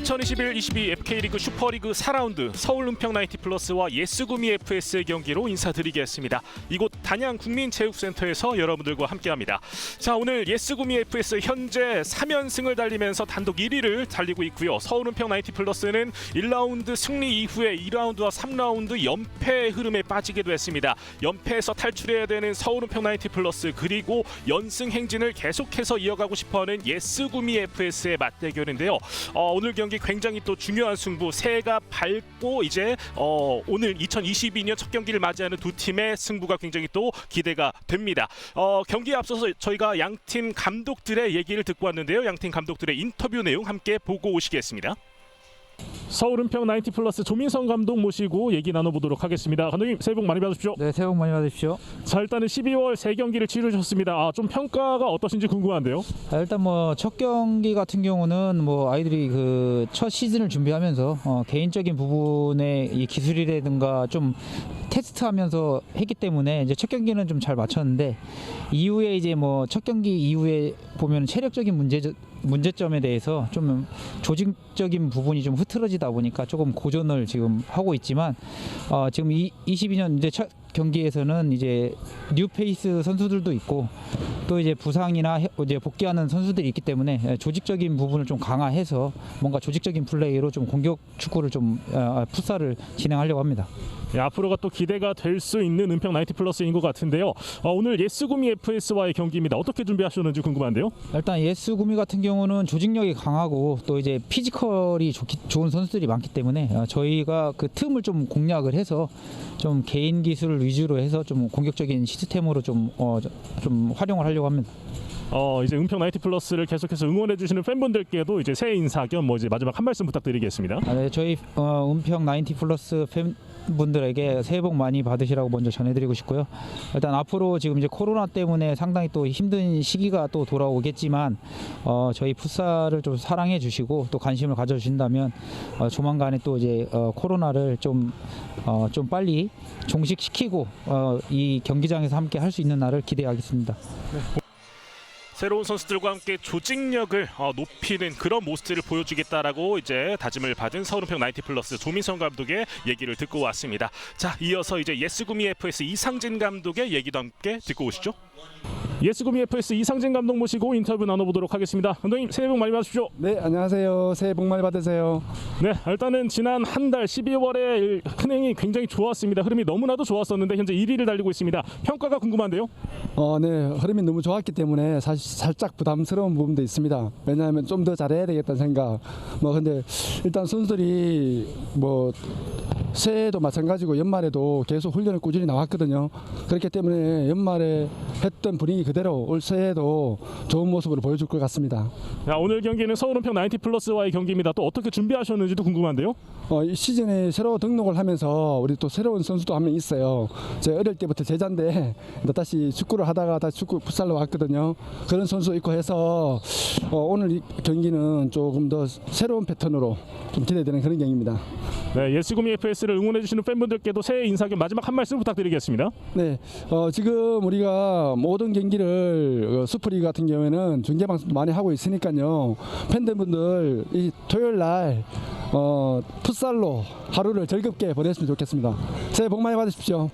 2021-22 FK리그 슈퍼리그 4라운드 서울 은평 나이티플러스와 예스구미 FS의 경기로 인사드리겠습니다. 이곳 단양 국민체육센터에서 여러분들과 함께합니다. 자, 오늘 예스구미 FS 현재 3연승을 달리면서 단독 1위를 달리고 있고요. 서울 은평 나이티플러스는 1라운드 승리 이후에 2라운드와 3라운드 연패 흐름에 빠지게 됐습니다. 연패에서 탈출해야 되는 서울 은평 나이티플러스, 그리고 연승 행진을 계속해서 이어가고 싶어하는 예스구미 FS의 맞대결인데요. 오늘 경기 굉장히 또 중요한 승부, 새해가 밝고 이제 오늘 2022년 첫 경기를 맞이하는 두 팀의 승부가 굉장히 또 기대가 됩니다. 경기에 앞서서 저희가 양팀 감독들의 얘기를 듣고 왔는데요. 양팀 감독들의 인터뷰 내용 함께 보고 오시겠습니다. 서울 은평 나이티플러스 조민성 감독 모시고 얘기 나눠보도록 하겠습니다. 감독님, 새해 복 많이 받으십시오. 네, 새해 복 많이 받으십시오. 자, 일단은 12월 세 경기를 치르셨습니다. 좀 평가가 어떠신지 궁금한데요. 일단 뭐 첫 경기 같은 경우는 뭐 아이들이 그 첫 시즌을 준비하면서 개인적인 부분의 이 기술이라든가 좀 테스트하면서 했기 때문에 이제 첫 경기는 좀 잘 맞췄는데, 이후에 이제 뭐 첫 경기 이후에 보면 체력적인 문제점에 대해서 좀 조직적인 부분이 좀 흐트러지다 보니까 조금 고전을 지금 하고 있지만, 지금 22년 이제 첫 경기에서는 이제 뉴페이스 선수들도 있고 또 이제 부상이나 이제 복귀하는 선수들이 있기 때문에 조직적인 부분을 좀 강화해서 뭔가 조직적인 플레이로 좀 공격 축구를 좀 풋살을 진행하려고 합니다. 네, 앞으로가 또 기대가 될 수 있는 은평 나이티플러스인 것 같은데요. 오늘 예스구미 FS와의 경기입니다. 어떻게 준비하셨는지 궁금한데요. 일단 예스구미 같은 경우는 조직력이 강하고 또 이제 피지컬이 좋은 선수들이 많기 때문에 저희가 그 틈을 좀 공략을 해서 좀 개인 기술을 위주로 해서 좀 공격적인 시스템으로 좀 활용을 하려고 합니다. 이제 은평 나이티플러스를 계속해서 응원해 주시는 팬분들께도 이제 새해 인사 겸 뭐 이제 마지막 한 말씀 부탁드리겠습니다. 네, 저희 은평 나이티플러스 팬분들에게 새해 복 많이 받으시라고 먼저 전해드리고 싶고요. 일단 앞으로 지금 이제 코로나 때문에 상당히 또 힘든 시기가 또 돌아오겠지만 저희 풋살을 좀 사랑해 주시고 또 관심을 가져주신다면 조만간에 또 이제 코로나를 좀 빨리 종식시키고 이 경기장에서 함께 할 수 있는 날을 기대하겠습니다. 네. 새로운 선수들과 함께 조직력을 높이는 그런 모습들을 보여주겠다라고 이제 다짐을 받은 서울 은평 나이티플러스 조민성 감독의 얘기를 듣고 왔습니다. 자, 이어서 이제 예스구미 FS 이상진 감독의 얘기도 함께 듣고 오시죠. 예스구미 FS 이상진 감독 모시고 인터뷰 나눠보도록 하겠습니다. 감독님, 새해 복 많이 받으십시오. 네, 안녕하세요. 새해 복 많이 받으세요. 네, 일단은 지난 한 달 12월에 흥행이 굉장히 좋았습니다. 흐름이 너무나도 좋았었는데 현재 1위를 달리고 있습니다. 평가가 궁금한데요. 네, 흐름이 너무 좋았기 때문에 사실 살짝 부담스러운 부분도 있습니다. 왜냐하면 좀 더 잘해야 되겠다는 생각. 근데 일단 선수들이 새해도 마찬가지고 연말에도 계속 훈련을 꾸준히 나왔거든요. 그렇기 때문에 연말에 했던 분위기 그대로 올 새해에도 좋은 모습으로 보여줄 것 같습니다. 자, 오늘 경기는 서울 은평 나이티플러스와의 경기입니다. 또 어떻게 준비하셨는지도 궁금한데요. 이 시즌에 새로 등록을 하면서 우리 또 새로운 선수도 한 명 있어요. 제가 어릴 때부터 제자인데 다시 축구를 하다가 다시 축구 풋살로 왔거든요. 그런 선수 있고 해서 오늘 이 경기는 조금 더 새로운 패턴으로 좀 기대되는 그런 경기입니다. 네, 예스구미 FS를 응원해주시는 팬분들께도 새해 인사 겸 마지막 한 말씀 부탁드리겠습니다. 네, 지금 우리가 모든 경기를 슈퍼리그 같은 경우에는 중계방송도 많이 하고 있으니까요. 팬분들 이 토요일 날 풋살로 하루를 즐겁게 보냈으면 좋겠습니다. 새해 복 많이 받으십시오.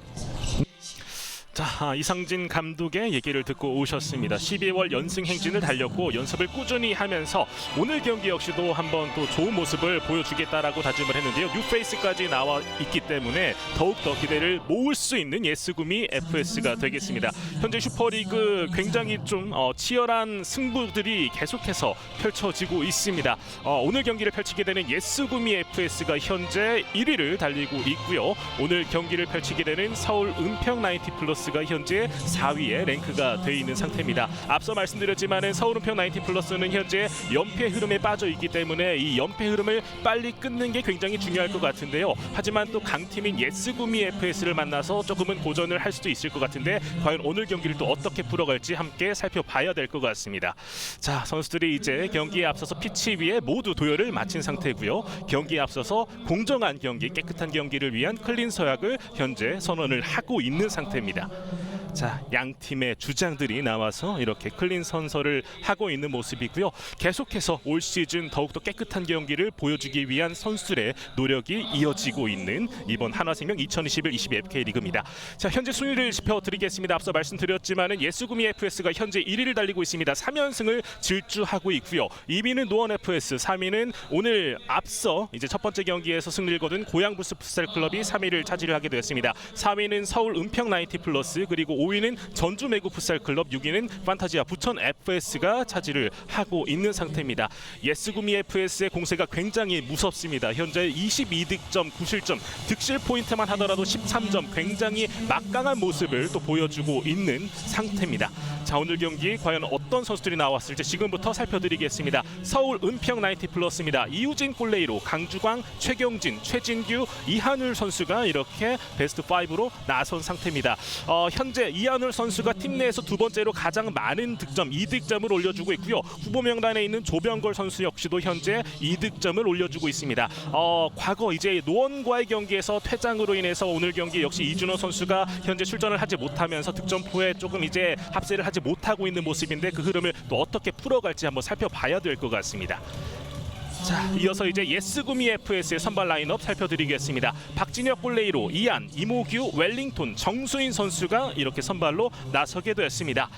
자, 이상진 감독의 얘기를 듣고 오셨습니다. 12월 연승 행진을 달렸고 연습을 꾸준히 하면서 오늘 경기 역시도 한번 또 좋은 모습을 보여주겠다라고 다짐을 했는데요. 뉴페이스까지 나와 있기 때문에 더욱더 기대를 모을 수 있는 예스구미 FS가 되겠습니다. 현재 슈퍼리그 굉장히 좀 치열한 승부들이 계속해서 펼쳐지고 있습니다. 오늘 경기를 펼치게 되는 예스구미 FS가 현재 1위를 달리고 있고요. 오늘 경기를 펼치게 되는 서울 은평 나이티플러스 가 현재 4위에 랭크가 되어 있는 상태입니다. 앞서 말씀드렸지만은 서울 은평 나이티플러스는 현재 연패 흐름에 빠져 있기 때문에 이 연패 흐름을 빨리 끊는 게 굉장히 중요할 것 같은데요. 하지만 또 강팀인 예스구미 FS를 만나서 조금은 고전을 할 수도 있을 것 같은데 과연 오늘 경기를 또 어떻게 풀어갈지 함께 살펴봐야 될 것 같습니다. 자, 선수들이 이제 경기에 앞서서 피치 위에 모두 도열을 마친 상태고요. 경기에 앞서서 공정한 경기, 깨끗한 경기를 위한 클린 서약을 현재 선언을 하고 있는 상태입니다. 자, 양 팀의 주장들이 나와서 이렇게 클린 선서를 하고 있는 모습이고요. 계속해서 올 시즌 더욱더 깨끗한 경기를 보여주기 위한 선수들의 노력이 이어지고 있는 이번 한화생명 2021-22 FK 리그입니다. 자, 현재 순위를 짚어드리겠습니다. 앞서 말씀드렸지만은 예수구미 FS가 현재 1위를 달리고 있습니다. 3연승을 질주하고 있고요. 2위는 노원 FS, 3위는 오늘 앞서 이제 첫 번째 경기에서 승리를 거둔 고양부스 풋살클럽이 3위를 차지를 하게 되었습니다. 4위는 서울 은평 나이티 플러스, 그리고 5위는 전주 매구 풋살클럽, 6위는 판타지아 부천 FS가 차지를 하고 있는 상태입니다. 예스구미 FS의 공세가 굉장히 무섭습니다. 현재 22득점 9실점, 득실 포인트만 하더라도 13점, 굉장히 막강한 모습을 또 보여주고 있는 상태입니다. 자, 오늘 경기 과연 어떤 선수들이 나왔을지 지금부터 살펴드리겠습니다. 서울 은평 나이티 플러스입니다. 이우진 골레이로, 강주광, 최경진, 최진규, 이한울 선수가 이렇게 베스트 5로 나선 상태입니다. 현재 이한울 선수가 팀 내에서 두 번째로 가장 많은 득점 2득점을 올려주고 있고요. 후보 명단에 있는 조병걸 선수 역시도 현재 2득점을 올려주고 있습니다. 과거 이제 노원과의 경기에서 퇴장으로 인해서 오늘 경기 역시 이준호 선수가 현재 출전을 하지 못하면서 득점포에 조금 이제 합세를 하지 못하고 있는 모습인데, 그 흐름을 또 어떻게 풀어갈지 한번 살펴봐야 될 것 같습니다. 자, 이어서 이제 예스구미 FS의 선발 라인업 살펴드리겠습니다. 박진혁 골레이로, 이안, 이모규, 웰링톤, 정수인 선수가 이렇게 선발로 나서게 됐습니다.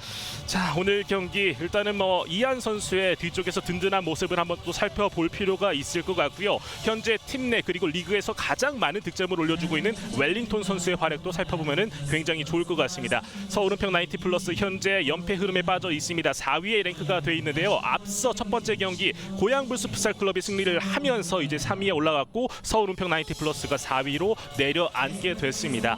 자, 오늘 경기 일단은 이안 선수의 뒤쪽에서 든든한 모습을 한번 또 살펴볼 필요가 있을 것 같고요. 현재 팀 내 그리고 리그에서 가장 많은 득점을 올려주고 있는 웰링톤 선수의 활약도 살펴보면은 굉장히 좋을 것 같습니다. 서울은평 나이티 플러스 현재 연패 흐름에 빠져 있습니다. 4위에 랭크가 돼 있는데요. 앞서 첫 번째 경기 고양불스 풋살클럽 승리를 하면서 이제 3위에 올라갔고, 서울은평 나이티 플러스가 4위로 내려앉게 됐습니다.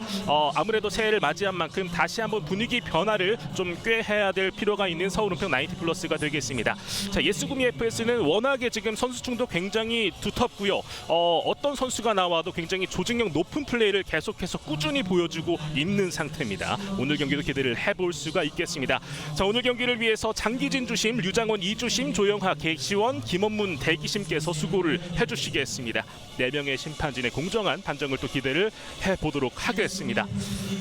아무래도 새해를 맞이한 만큼 다시 한번 분위기 변화를 좀 꾀해야 될 필요가 있는 서울은평 나이티 플러스가 되겠습니다. 자, 예스구미 FS는 워낙에 지금 선수층도 굉장히 두텁고요. 어떤 선수가 나와도 굉장히 조직력 높은 플레이를 계속해서 꾸준히 보여주고 있는 상태입니다. 오늘 경기도 기대를 해볼 수가 있겠습니다. 자, 오늘 경기를 위해서 장기진 주심, 류장원 2주심, 조영하, 객시원, 김원문 대기심 께서 수고를 해주시겠습니다. 4명의 심판진의 공정한 판정을 또 기대를 해보도록 하겠습니다.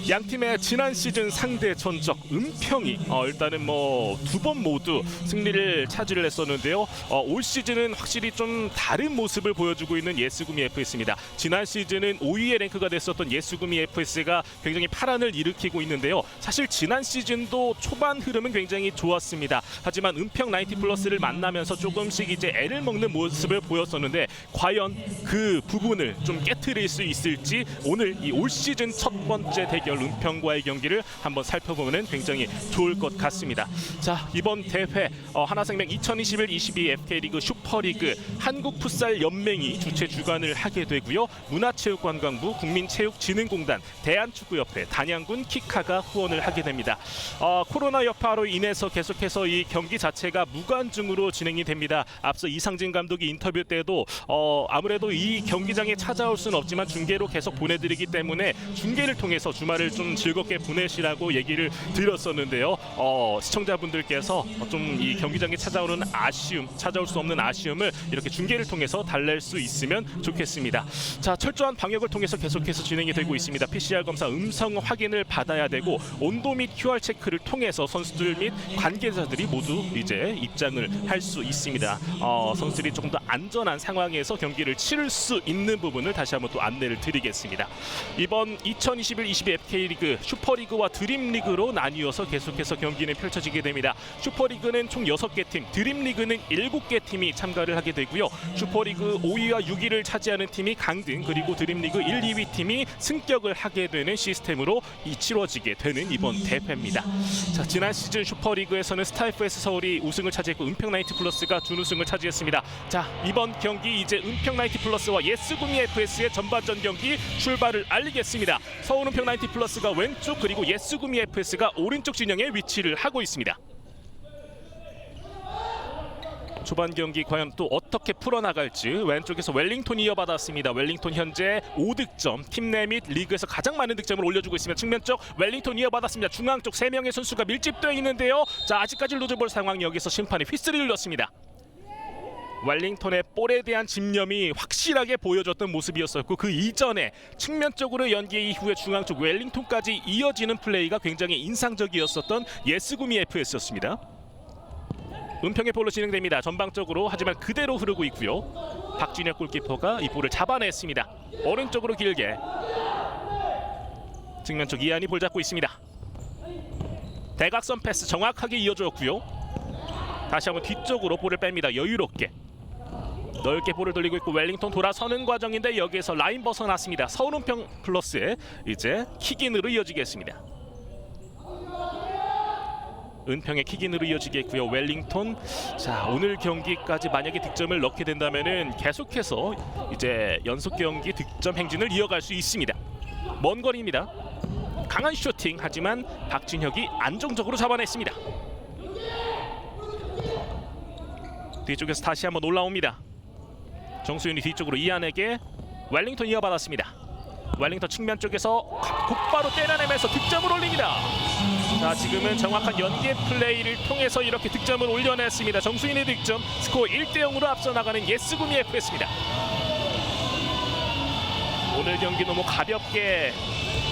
양 팀의 지난 시즌 상대 전적 은평이 일단은 두 번 모두 승리를 차지를 했었는데요. 올 시즌은 확실히 좀 다른 모습을 보여주고 있는 예스구미 FS입니다. 지난 시즌은 5위에 랭크가 됐었던 예스구미 FS가 굉장히 파란을 일으키고 있는데요. 사실 지난 시즌도 초반 흐름은 굉장히 좋았습니다. 하지만 은평 나이티 플러스를 만나면서 조금씩 이제 애를 먹는 모습을 보였었는데, 과연 그 부분을 좀 깨트릴 수 있을지 오늘 이 올 시즌 첫 번째 대결 은평과의 경기를 한번 살펴보면 굉장히 좋을 것 같습니다. 자, 이번 대회 한화생명 2021-22 FK리그 슈퍼리그 한국풋살연맹이 주최 주관을 하게 되고요. 문화체육관광부, 국민체육진흥공단, 대한축구협회, 단양군 키카가 후원을 하게 됩니다. 코로나 여파로 인해서 계속해서 이 경기 자체가 무관중으로 진행이 됩니다. 앞서 이상진 감독이 인터뷰 때도 아무래도 이 경기장에 찾아올 수는 없지만 중계로 계속 보내드리기 때문에 중계를 통해서 주말을 좀 즐겁게 보내시라고 얘기를 드렸었는데요. 시청자분들께서 좀 이 경기장에 찾아올 수 없는 아쉬움을 이렇게 중계를 통해서 달랠 수 있으면 좋겠습니다. 자, 철저한 방역을 통해서 계속해서 진행이 되고 있습니다. PCR 검사 음성 확인을 받아야 되고, 온도 및 QR 체크를 통해서 선수들 및 관계자들이 모두 이제 입장을 할 수 있습니다. 선수들이 조금 더 안전한 상황에서 경기를 치를 수 있는 부분을 다시 한번 또 안내를 드리겠습니다. 이번 2021-22 FK리그 슈퍼리그와 드림리그로 나뉘어서 계속해서 경기는 펼쳐지게 됩니다. 슈퍼리그는 총 6개 팀, 드림리그는 7개 팀이 참가를 하게 되고요. 슈퍼리그 5위와 6위를 차지하는 팀이 강등, 그리고 드림리그 1, 2위 팀이 승격을 하게 되는 시스템으로 치러지게 되는 이번 대회입니다. 자, 지난 시즌 슈퍼리그에서는 스타FS 서울이 우승을 차지했고 은평 나이트 플러스가 준우승을 차지했습니다. 자, 이번 경기 이제 은평 나이티 플러스와 예스구미 FS의 전반전 경기 출발을 알리겠습니다. 서울 은평 나이티 플러스가 왼쪽, 그리고 예스구미 FS가 오른쪽 진영에 위치를 하고 있습니다. 초반 경기 과연 또 어떻게 풀어나갈지. 왼쪽에서 웰링톤이 이어받았습니다. 웰링톤 현재 5득점, 팀 내 및 리그에서 가장 많은 득점을 올려주고 있으며, 측면 쪽 웰링톤 이어받았습니다. 중앙 쪽 3명의 선수가 밀집되어 있는데요. 자, 아직까지 루즈볼 상황, 여기서 심판이 휘슬을 눌렀습니다. 웰링턴의 볼에 대한 집념이 확실하게 보여졌던 모습이었었고 그 이전에 측면 쪽으로 연계 이후에 중앙 쪽 웰링턴까지 이어지는 플레이가 굉장히 인상적이었었던 예스구미 FS였습니다. 은평의 볼로 진행됩니다. 전방적으로 하지만 그대로 흐르고 있고요. 박진혁 골키퍼가 이 볼을 잡아냈습니다. 오른쪽으로 길게 측면 쪽 이한이 볼 잡고 있습니다. 대각선 패스 정확하게 이어주었고요. 다시 한번 뒤쪽으로 볼을 뺍니다. 여유롭게 넓게 볼을 돌리고 있고 웰링턴 돌아서는 과정인데 여기에서 라인 벗어났습니다. 서울은평 플러스의 이제 킥인으로 이어지겠습니다. 은평의 킥인으로 이어지겠고요. 웰링턴 자 오늘 경기까지 만약에 득점을 넣게 된다면은 계속해서 이제 연속 경기 득점 행진을 이어갈 수 있습니다. 먼 거리입니다. 강한 슈팅 하지만 박진혁이 안정적으로 잡아냈습니다. 뒤쪽에서 다시 한번 올라옵니다. 정수윤이 뒤쪽으로 이안에게 웰링턴 이어받았습니다. 웰링턴 측면 쪽에서 곧바로 때려내면서 득점을 올립니다. 자 지금은 정확한 연계 플레이를 통해서 이렇게 득점을 올려냈습니다. 정수인의 득점 스코어 1대0으로 앞서 나가는 예스구미 FS입니다. 오늘 경기 너무 가볍게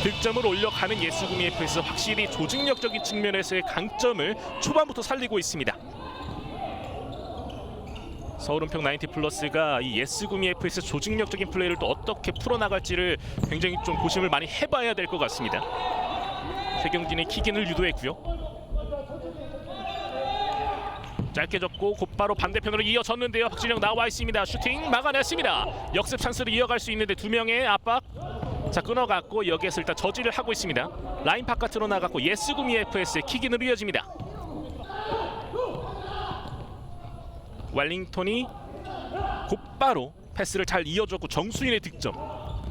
득점을 올려가는 예스구미 FS 확실히 조직력적인 측면에서의 강점을 초반부터 살리고 있습니다. 서울은평 90플러스가 이 예스구미 FS 조직력적인 플레이를 또 어떻게 풀어나갈지를 굉장히 좀 고심을 많이 해봐야 될 것 같습니다. 최경진의 킥인을 유도했고요. 짧게 접고 곧바로 반대편으로 이어졌는데요. 박진영 나와 있습니다. 슈팅 막아냈습니다. 역습 찬스를 이어갈 수 있는데 두 명의 압박. 자 끊어갔고 여기에서 일단 저지를 하고 있습니다. 라인 바깥으로 나갔고 예스구미 FS의 킥인으로 이어집니다. 웰링턴이 곧바로 패스를 잘 이어줬고 정수인의 득점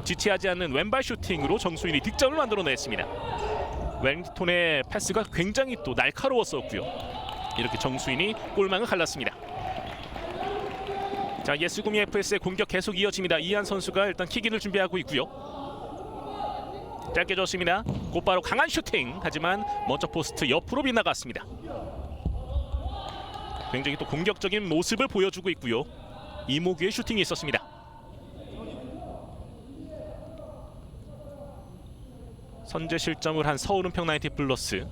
지체하지 않는 왼발 슈팅으로 정수인이 득점을 만들어냈습니다. 웰링턴의 패스가 굉장히 또 날카로웠었고요. 이렇게 정수인이 골망을 갈랐습니다. 자 예스구미 FS의 공격 계속 이어집니다. 이한 선수가 일단 킥인을 준비하고 있고요. 짧게 줬습니다. 곧바로 강한 슈팅 하지만 먼저 포스트 옆으로 빗나갔습니다. 굉장히 또 공격적인 모습을 보여주고 있고요. 이모규의 슈팅이 있었습니다. 선제 실점을 한 서울은평 90플러스.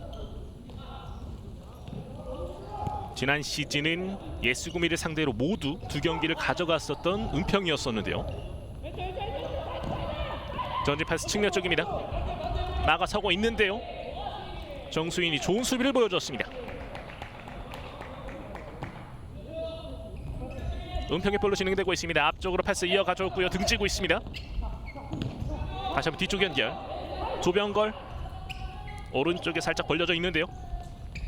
지난 시즌은 예스구미를 상대로 모두 두 경기를 가져갔었던 은평이었었는데요. 전진 패스 측면 쪽입니다. 나가서고 있는데요. 정수인이 좋은 수비를 보여줬습니다. 은평의 볼로 진행되고 있습니다. 앞쪽으로 패스 이어가줬고요. 등지고 있습니다. 다시 한번 뒤쪽 연결. 조병걸 오른쪽에 살짝 벌려져 있는데요.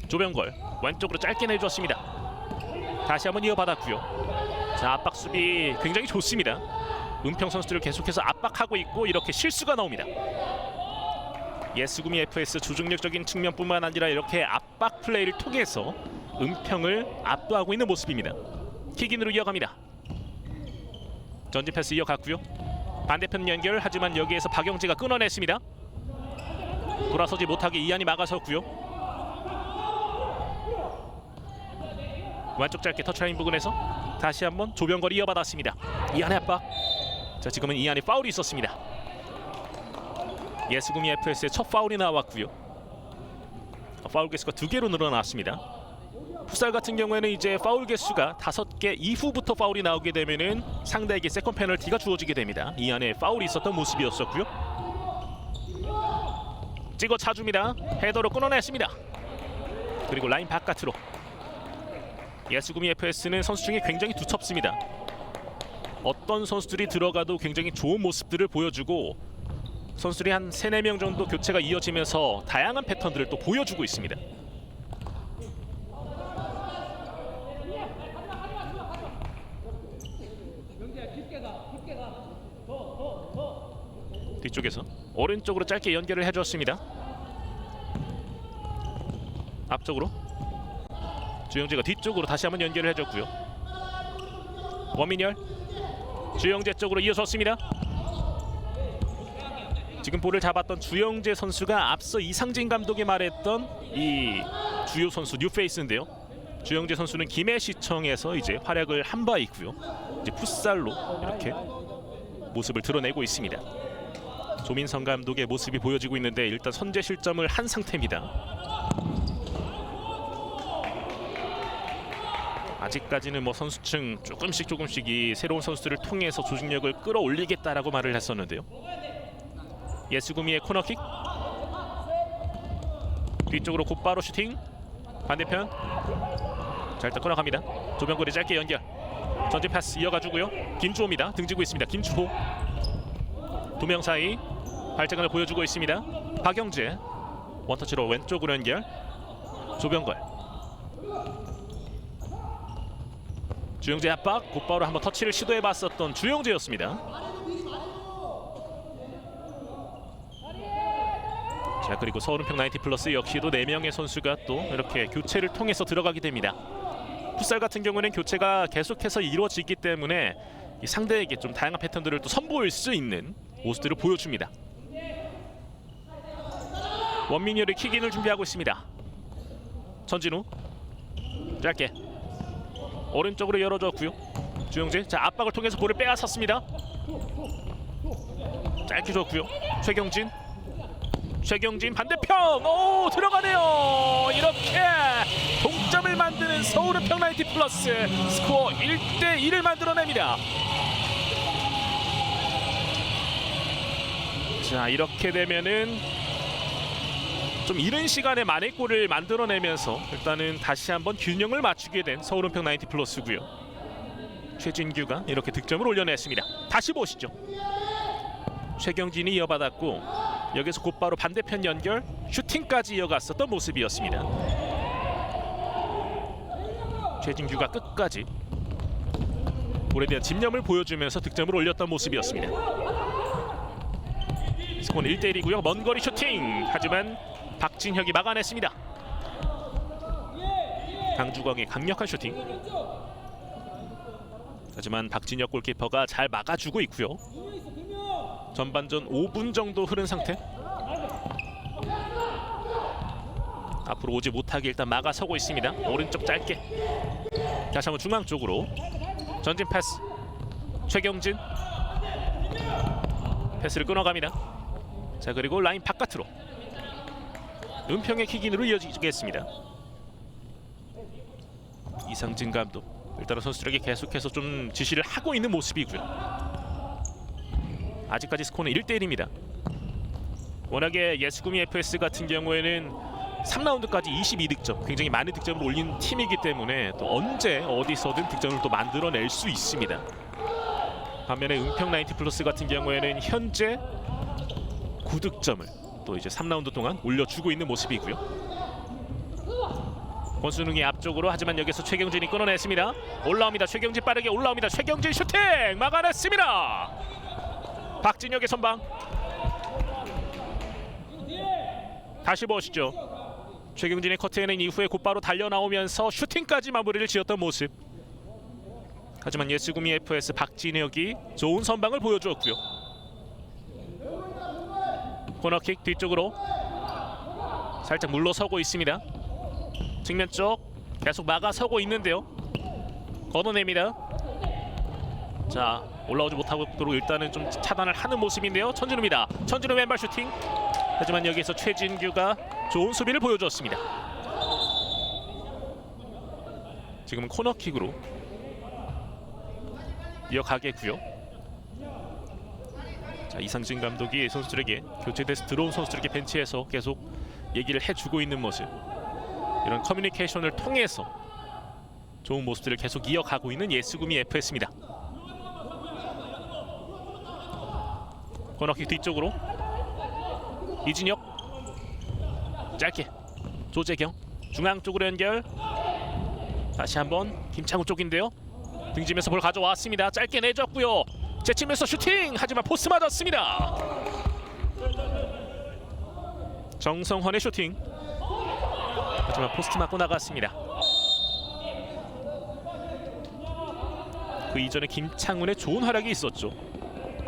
조병걸 왼쪽으로 짧게 내줬습니다. 다시 한번 이어받았고요. 자 압박 수비 굉장히 좋습니다. 은평 선수들을 계속해서 압박하고 있고 이렇게 실수가 나옵니다. 예스구미 FS 조직력적인 측면뿐만 아니라 이렇게 압박 플레이를 통해서 은평을 압도하고 있는 모습입니다. 킥인으로 이어갑니다. 전진 패스 이어갔고요. 반대편 연결 하지만 여기에서 박영재가 끊어냈습니다. 돌아서지 못하게 이한이 막아섰고요. 왼쪽 짧게 터치라인 부근에서 다시 한번 조병걸이 이어받았습니다. 이한의 압박. 자 지금은 이한의 파울이 있었습니다. 예스구미 FS의 첫 파울이 나왔고요. 파울 개수가 2개로 늘어났습니다. 풋살 같은 경우에는 이제 파울 개수가 5개 이후부터 파울이 나오게 되면은 상대에게 세컨 페널티가 주어지게 됩니다. 이안에 파울이 있었던 모습이었었고요. 찍어 차줍니다. 헤더로 끊어냈습니다. 그리고 라인 바깥으로. 예스구미 FS는 선수 중에 굉장히 두텁습니다. 어떤 선수들이 들어가도 굉장히 좋은 모습들을 보여주고 선수들이 한 3-4명 정도 교체가 이어지면서 다양한 패턴들을 또 보여주고 있습니다. 뒤쪽에서 오른쪽으로 짧게 연결을 해줬습니다. 앞쪽으로 주영재가 뒤쪽으로 다시 한번 연결을 해줬고요. 원민열 주영재 쪽으로 이어졌습니다. 지금 볼을 잡았던 주영재 선수가 앞서 이상진 감독이 말했던 이 주요 선수 뉴페이스인데요. 주영재 선수는 김해시청에서 이제 활약을 한 바 있고요. 이제 풋살로 이렇게 모습을 드러내고 있습니다. 조민성 감독의 모습이 보여지고 있는데 일단 선제 실점을 한 상태입니다. 아직까지는 뭐 선수층 조금씩 이 새로운 선수들을 통해서 조직력을 끌어올리겠다라고 말을 했었는데요. 예수구미의 코너킥, 뒤쪽으로 곧바로 슈팅, 반대편 자 일단 끊어갑니다. 조병골이 짧게 연결, 전진 패스 이어가주고요. 김주호입니다. 등지고 있습니다. 김주호 두 명 사이 발재간을 보여주고 있습니다. 박영재 원터치로 왼쪽으로 연결, 조병걸, 주영재 압박, 곧바로 한번 터치를 시도해봤었던 주영재였습니다. 자 그리고 서울은평 나이티플러스 역시도 4명의 선수가 또 이렇게 교체를 통해서 들어가게 됩니다. 풋살 같은 경우는 교체가 계속해서 이루어지기 때문에 이 상대에게 좀 다양한 패턴들을 또 선보일 수 있는 모습들을 보여줍니다. 원민열이 킥인을 준비하고 있습니다. 전진우 짧게 오른쪽으로 열어줬고요. 주영재 자 압박을 통해서 볼을 빼앗았습니다. 짧게 줬고요. 최경진 반대편 오 들어가네요. 이렇게 동점을 만드는 서울은평 나이티플러스 스코어 1대1을 만들어냅니다. 자 이렇게 되면은 좀 이른 시간에 만회골을 만들어내면서 일단은 다시 한번 균형을 맞추게 된 서울은평 나이티플러스고요. 최진규가 이렇게 득점을 올려냈습니다. 다시 보시죠. 최경진이 이어받았고 여기서 곧바로 반대편 연결, 슈팅까지 이어갔었던 모습이었습니다. 최진규가 끝까지 볼에 대한 집념을 보여주면서 득점을 올렸던 모습이었습니다. 스코어는 1대1이고요. 먼 거리 슈팅! 하지만 박진혁이 막아냈습니다. 강주광의 강력한 슈팅. 하지만 박진혁 골키퍼가 잘 막아주고 있고요. 전반전 5분 정도 흐른 상태. 앞으로 오지 못하게 일단 막아서고 있습니다. 오른쪽 짧게 다시 한번 중앙 쪽으로 전진 패스, 최경진 패스를 끊어갑니다. 자 그리고 라인 바깥으로 은평의 킥인으로 이어지겠습니다. 이상진 감독 일단은 선수들에게 계속해서 좀 지시를 하고 있는 모습이고요. 아직까지 스코어는 1대1입니다. 워낙에 예수구미 FS 같은 경우에는 3라운드까지 22득점, 굉장히 많은 득점을 올린 팀이기 때문에 또 언제 어디서든 득점을 또 만들어낼 수 있습니다. 반면에 은평 나이티플러스 같은 경우에는 현재 9득점을 또 이제 3라운드 동안 올려주고 있는 모습이고요. 권순웅이 앞쪽으로, 하지만 여기서 최경진이 끊어냈습니다. 올라옵니다. 최경진 빠르게 올라옵니다. 최경진 슈팅 막아냈습니다. 박진혁의 선방. 다시 보시죠. 최경진의 커트해낸 이후에 곧바로 달려나오면서 슈팅까지 마무리를 지었던 모습. 하지만 예수구미 FS 박진혁이 좋은 선방을 보여주었고요. 코너킥 뒤쪽으로 살짝 물러서고 있습니다. 측면 쪽 계속 막아서고 있는데요. 걷어냅니다. 자 올라오지 못하도록 일단은 좀 차단을 하는 모습인데요. 천진우입니다. 천진우 왼발 슈팅. 하지만 여기서 최진규가 좋은 수비를 보여줬습니다. 지금은 코너킥으로 이어가겠고요. 자 이상진 감독이 선수들에게 교체돼서 들어온 선수들에게 벤치에서 계속 얘기를 해주고 있는 모습. 이런 커뮤니케이션을 통해서 좋은 모습들을 계속 이어가고 있는 예수구미 FS입니다. 코너킥 뒤쪽으로 이진혁 짧게 조재경 중앙 쪽으로 연결. 다시 한번 김창우 쪽인데요. 등지면서 볼 가져왔습니다. 짧게 내줬고요. 제치면서 슈팅! 하지만 포스 맞았습니다. 정성환의 슈팅. 하지만 포스트 맞고 나갔습니다. 그 이전에 김창훈의 좋은 활약이 있었죠.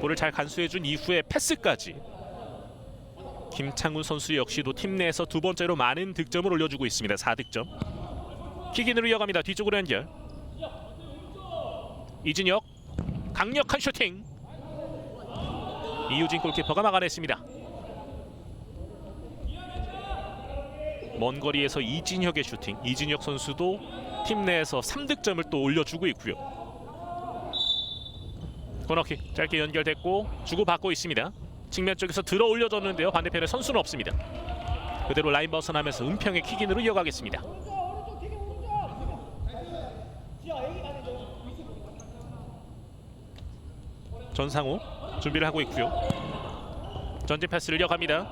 볼을 잘 간수해준 이후에 패스까지. 김창훈 선수 역시도 팀 내에서 두 번째로 많은 득점을 올려주고 있습니다. 4득점. 킥인으로 이어갑니다. 뒤쪽으로 연결. 이진혁 강력한 슈팅. 이유진 골키퍼가 막아냈습니다. 먼 거리에서 이진혁의 슈팅. 이진혁 선수도 팀 내에서 3득점을 또 올려주고 있고요. 코너킥 짧게 연결됐고 주고받고 있습니다. 측면 쪽에서 들어 올려줬는데요. 반대편에 선수는 없습니다. 그대로 라인 벗어나면서 은평의 킥인으로 이어가겠습니다. 전상우 준비를 하고 있고요. 전진 패스를 이어갑니다.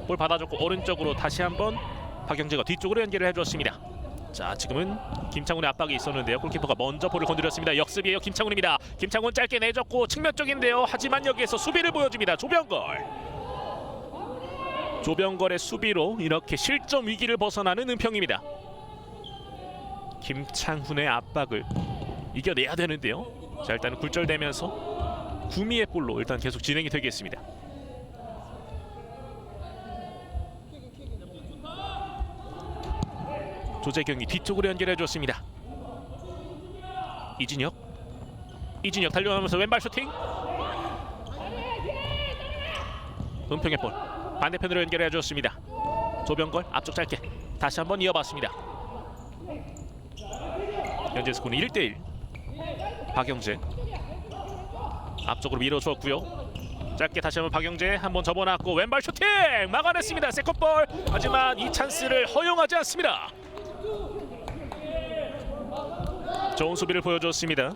볼 받아줬고 오른쪽으로 다시 한번 박영재가 뒤쪽으로 연결을 해줬습니다. 자, 지금은 김창훈의 압박이 있었는데요. 골키퍼가 먼저 볼을 건드렸습니다. 역습이에요. 김창훈입니다. 김창훈 짧게 내줬고 측면 쪽인데요. 하지만 여기에서 수비를 보여줍니다. 조병걸의 수비로 이렇게 실점 위기를 벗어나는 은평입니다. 김창훈의 압박을 이겨내야 되는데요. 자, 일단은 굴절되면서 구미의 볼로 일단 계속 진행이 되겠습니다. 조재경이 뒤쪽으로 연결해줬습니다. 이진혁 달려가면서 왼발 슈팅. 은평의 볼 반대편으로 연결해줬습니다. 조병걸 앞쪽 짧게 다시 한번 이어봤습니다. 현재 스코어는 1대1. 박영재 앞쪽으로 밀어주었고요. 짧게 다시 한번 박영재 한번 접어놨고 왼발 슈팅 막아냈습니다. 세컨볼. 하지만 이 찬스를 허용하지 않습니다. 좋은 수비를 보여줬습니다.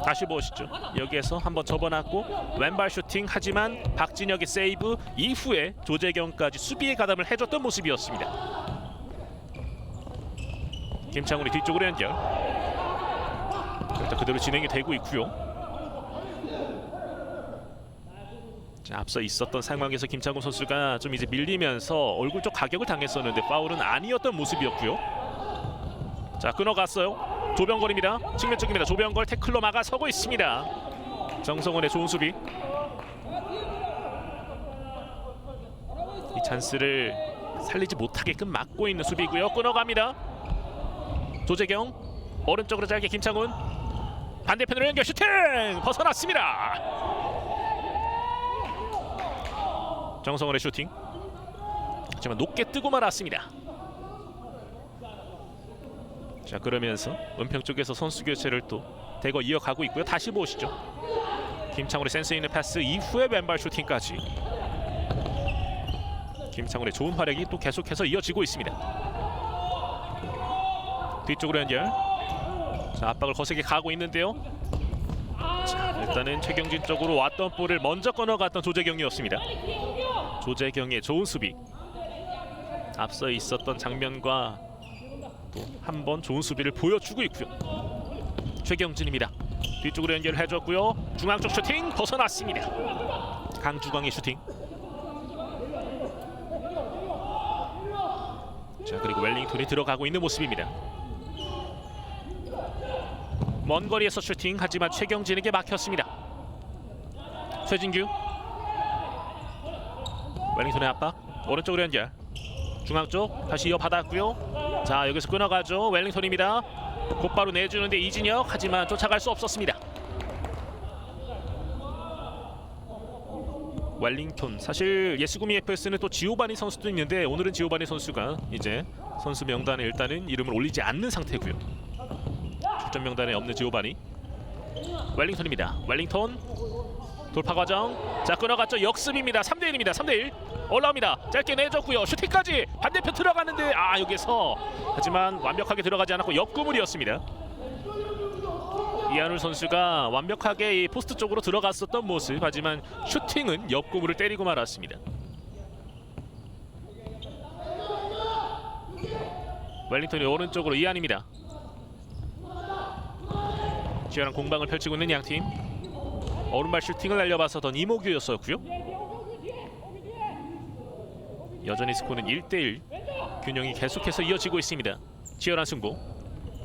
다시 보시죠. 여기에서 한번 접어놨고 왼발 슈팅. 하지만 박진혁의 세이브 이후에 조재경까지 수비에 가담을 해줬던 모습이었습니다. 김창훈이 뒤쪽으로 연결. 일단 그대로 진행이 되고 있고요. 자, 앞서 있었던 상황에서 김창훈 선수가 좀 이제 밀리면서 얼굴 쪽 가격을 당했었는데 파울은 아니었던 모습이었고요. 자, 끊어갔어요. 조병걸입니다. 측면 쪽입니다. 조병걸 태클로 막아서고 있습니다. 정성원의 좋은 수비. 이 찬스를 살리지 못하게끔 막고 있는 수비고요. 끊어갑니다. 조재경 오른쪽으로 짧게 김창훈 반대편으로 연결 슈팅 벗어났습니다. 정성원의 슈팅. 하지만 높게 뜨고 말았습니다. 자, 그러면서 은평 쪽에서 선수 교체를 또 대거 이어가고 있고요. 다시 보시죠. 김창훈의 센스 있는 패스 이후에 왼발 슈팅까지. 김창훈의 좋은 활약이 또 계속해서 이어지고 있습니다. 뒤쪽으로 연결. 자, 압박을 거세게 가고 있는데요. 자, 일단은 최경진 쪽으로 왔던 볼을 먼저 끊어갔던 조재경이었습니다. 조재경의 좋은 수비. 앞서 있었던 장면과 또 한 번 좋은 수비를 보여주고 있고요. 최경진입니다. 뒤쪽으로 연결해줬고요. 중앙 쪽 슈팅 벗어났습니다. 강주광의 슈팅. 자, 그리고 웰링턴이 들어가고 있는 모습입니다. 먼 거리에서 슈팅. 하지만 최경진에게 막혔습니다. 최진규 웰링턴의 압박. 오른쪽으로 연결. 중앙 쪽 다시 이어받았고요. 자, 여기서 끊어가죠. 웰링턴입니다. 곧바로 내주는데 이진혁. 하지만 쫓아갈 수 없었습니다. 웰링턴 사실 예스구미 FS는 또 지오바니 선수도 있는데 오늘은 지오바니 선수가 이제 선수 명단에 일단은 이름을 올리지 않는 상태고요. 출전 명단에 없는 지오바니. 웰링턴입니다. 웰링턴 돌파 과정. 자, 끊어갔죠. 역습입니다. 3대1입니다. 3대1 올라옵니다. 짧게 내줬고요. 슈팅까지 반대편 들어갔는데 여기서 하지만 완벽하게 들어가지 않았고 옆구물이었습니다. 이한울 선수가 완벽하게 이 포스트 쪽으로 들어갔었던 모습. 하지만 슈팅은 옆구물을 때리고 말았습니다. 웰링턴이 오른쪽으로 이한입니다. 치열한 공방을 펼치고 있는 양팀. 오른발 슈팅을 날려봤었던 이모규였었고요. 여전히 스코어는 1대1. 균형이 계속해서 이어지고 있습니다. 치열한 승부.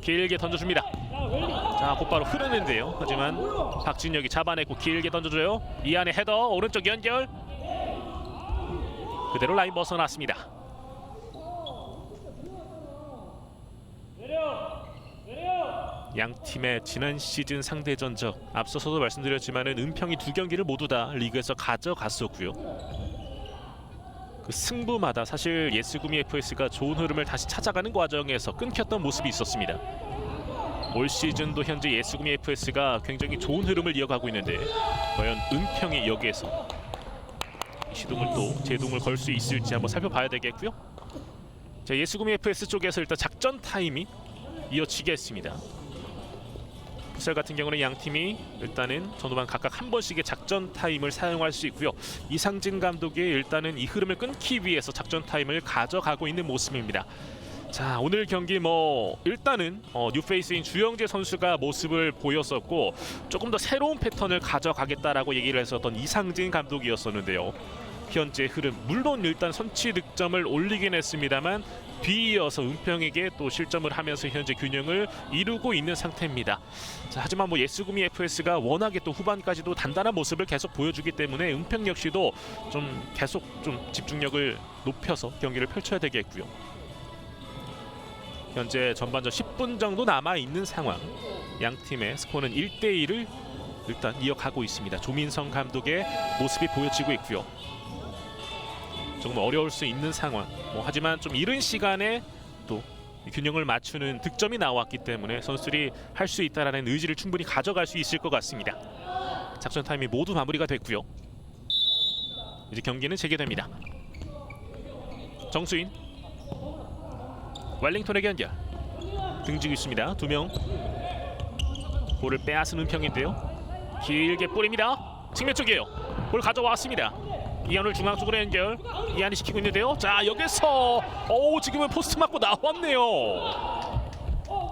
길게 던져줍니다. 자, 곧바로 흐르는데요. 하지만 박진혁이 잡아내고 길게 던져줘요. 이안의 헤더 오른쪽 연결. 그대로 라인 벗어났습니다. 양 팀의 지난 시즌 상대 전적 앞서서도 말씀드렸지만은 은평이 2경기를 모두 다 리그에서 가져갔었고요. 그 승부마다 사실 예스구미 FS가 좋은 흐름을 다시 찾아가는 과정에서 끊겼던 모습이 있었습니다. 올 시즌도 현재 예스구미 FS가 굉장히 좋은 흐름을 이어가고 있는데 과연 은평이 여기에서 시동을 또 제동을 걸 수 있을지 한번 살펴봐야 되겠고요. 자, 예스구미 FS 쪽에서 일단 작전 타임이 이어지겠습니다. 풋살 같은 경우는 양 팀이 일단은 전후반 각각 한 번씩의 작전 타임을 사용할 수 있고요. 이상진 감독이 일단은 이 흐름을 끊기 위해서 작전 타임을 가져가고 있는 모습입니다. 자, 오늘 경기 일단은 뉴페이스인 주영재 선수가 모습을 보였었고 조금 더 새로운 패턴을 가져가겠다라고 얘기를 했었던 이상진 감독이었었는데요. 현재 흐름 물론 일단 선취 득점을 올리긴 했습니다만 뒤이어서 은평에게 또 실점을 하면서 현재 균형을 이루고 있는 상태입니다. 자, 하지만 예스구미 FS가 워낙에 또 후반까지도 단단한 모습을 계속 보여주기 때문에 은평 역시도 좀 계속 좀 집중력을 높여서 경기를 펼쳐야 되겠고요. 현재 전반전 10분 정도 남아 있는 상황. 양 팀의 스코어는 1대1을 일단 이어가고 있습니다. 조민성 감독의 모습이 보여지고 있고요. 조금 어려울 수 있는 상황. 하지만 좀 이른 시간에 또 균형을 맞추는 득점이 나왔기 때문에 선수들이 할 수 있다라는 의지를 충분히 가져갈 수 있을 것 같습니다. 작전 타임이 모두 마무리가 됐고요. 이제 경기는 재개됩니다. 정수인, 웰링턴에게 연결. 등지고 있습니다. 2명. 볼을 빼앗은 은평인데요. 길게 뿌립니다. 측면 쪽이에요. 볼 가져왔습니다. 이한을 중앙 쪽으로 연결. 이한이 시키고 있는데요. 자, 여기서 지금은 포스트 맞고 나왔네요.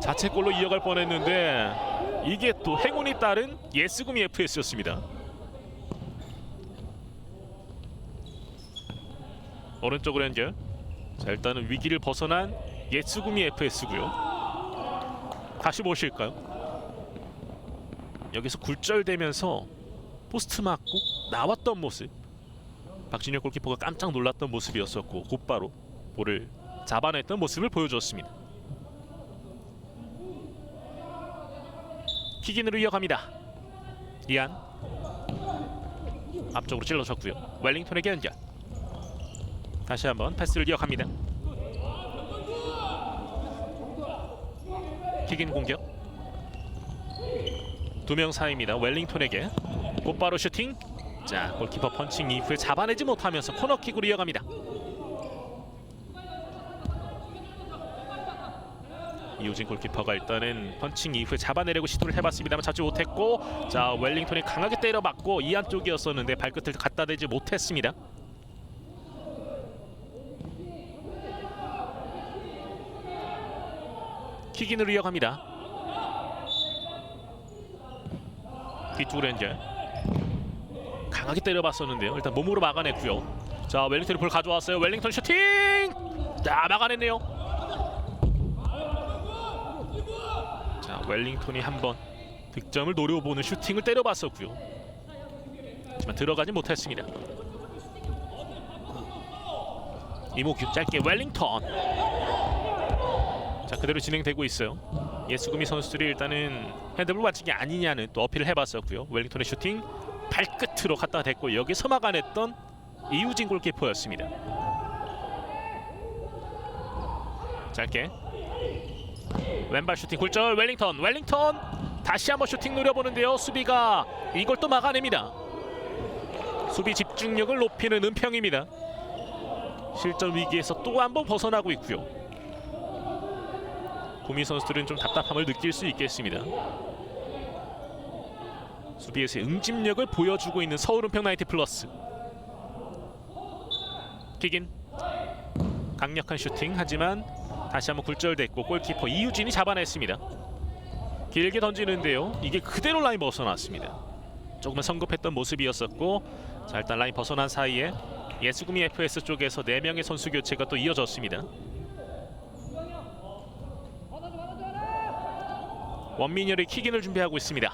자책골로 이어갈 뻔했는데 이게 또 행운이 따른 예스구미 FS였습니다. 오른쪽으로 연결. 자, 일단은 위기를 벗어난 예스구미 FS고요. 다시 보실까요? 여기서 굴절되면서 포스트 맞고 나왔던 모습. 박진혁 골키퍼가 깜짝 놀랐던 모습이었었고 곧바로 볼을 잡아냈던 모습을 보여줬습니다. 킥인으로 이어갑니다. 이안 앞쪽으로 찔러줬고요. 웰링턴에게 연결. 다시 한번 패스를 이어갑니다. 킥인 공격. 2명 사이입니다. 웰링턴에게 곧바로 슈팅. 자, 골키퍼 펀칭 이후에 잡아내지 못하면서 코너킥으로 이어갑니다. 이우진 골키퍼가 일단은 펀칭 이후에 잡아내려고 시도를 해봤습니다만 잡지 못했고, 자, 웰링턴이 강하게 때려맞고 이안 쪽이었었는데 발끝을 갖다 대지 못했습니다. 킥인으로 이어갑니다. 뒤쪽으로 연결. 강하게 때려봤었는데요. 일단 몸으로 막아냈고요. 자, 웰링턴이 볼 가져왔어요. 웰링턴 슈팅! 자, 막아냈네요. 자, 웰링턴이 한번 득점을 노려보는 슈팅을 때려봤었고요. 하지만 들어가지 못했습니다. 이모규 짧게 웰링턴. 자, 그대로 진행되고 있어요. 예스구미 선수들이 일단은 핸드볼 반칙이 아니냐는 또 어필을 해봤었고요. 웰링턴의 슈팅 발끝으로 갖다 댔고 여기서 막아냈던 이우진 골키퍼였습니다. 짧게 왼발 슈팅 굴절. 웰링턴 다시 한번 슈팅 노려보는데요. 수비가 이걸 또 막아냅니다. 수비 집중력을 높이는 은평입니다. 실점 위기에서 또 한번 벗어나고 있고요. 구미 선수들은 좀 답답함을 느낄 수 있겠습니다. 수비에서의 응집력을 보여주고 있는 서울은평 나이트플러스. 킥인 강력한 슈팅. 하지만 다시 한번 굴절됐고 골키퍼 이유진이 잡아냈습니다. 길게 던지는데요. 이게 그대로 라인 벗어났습니다. 조금은 성급했던 모습이었었고, 자, 일단 라인 벗어난 사이에 예스구미 FS 쪽에서 4명의 선수 교체가 또 이어졌습니다. 원민열이 킥인을 준비하고 있습니다.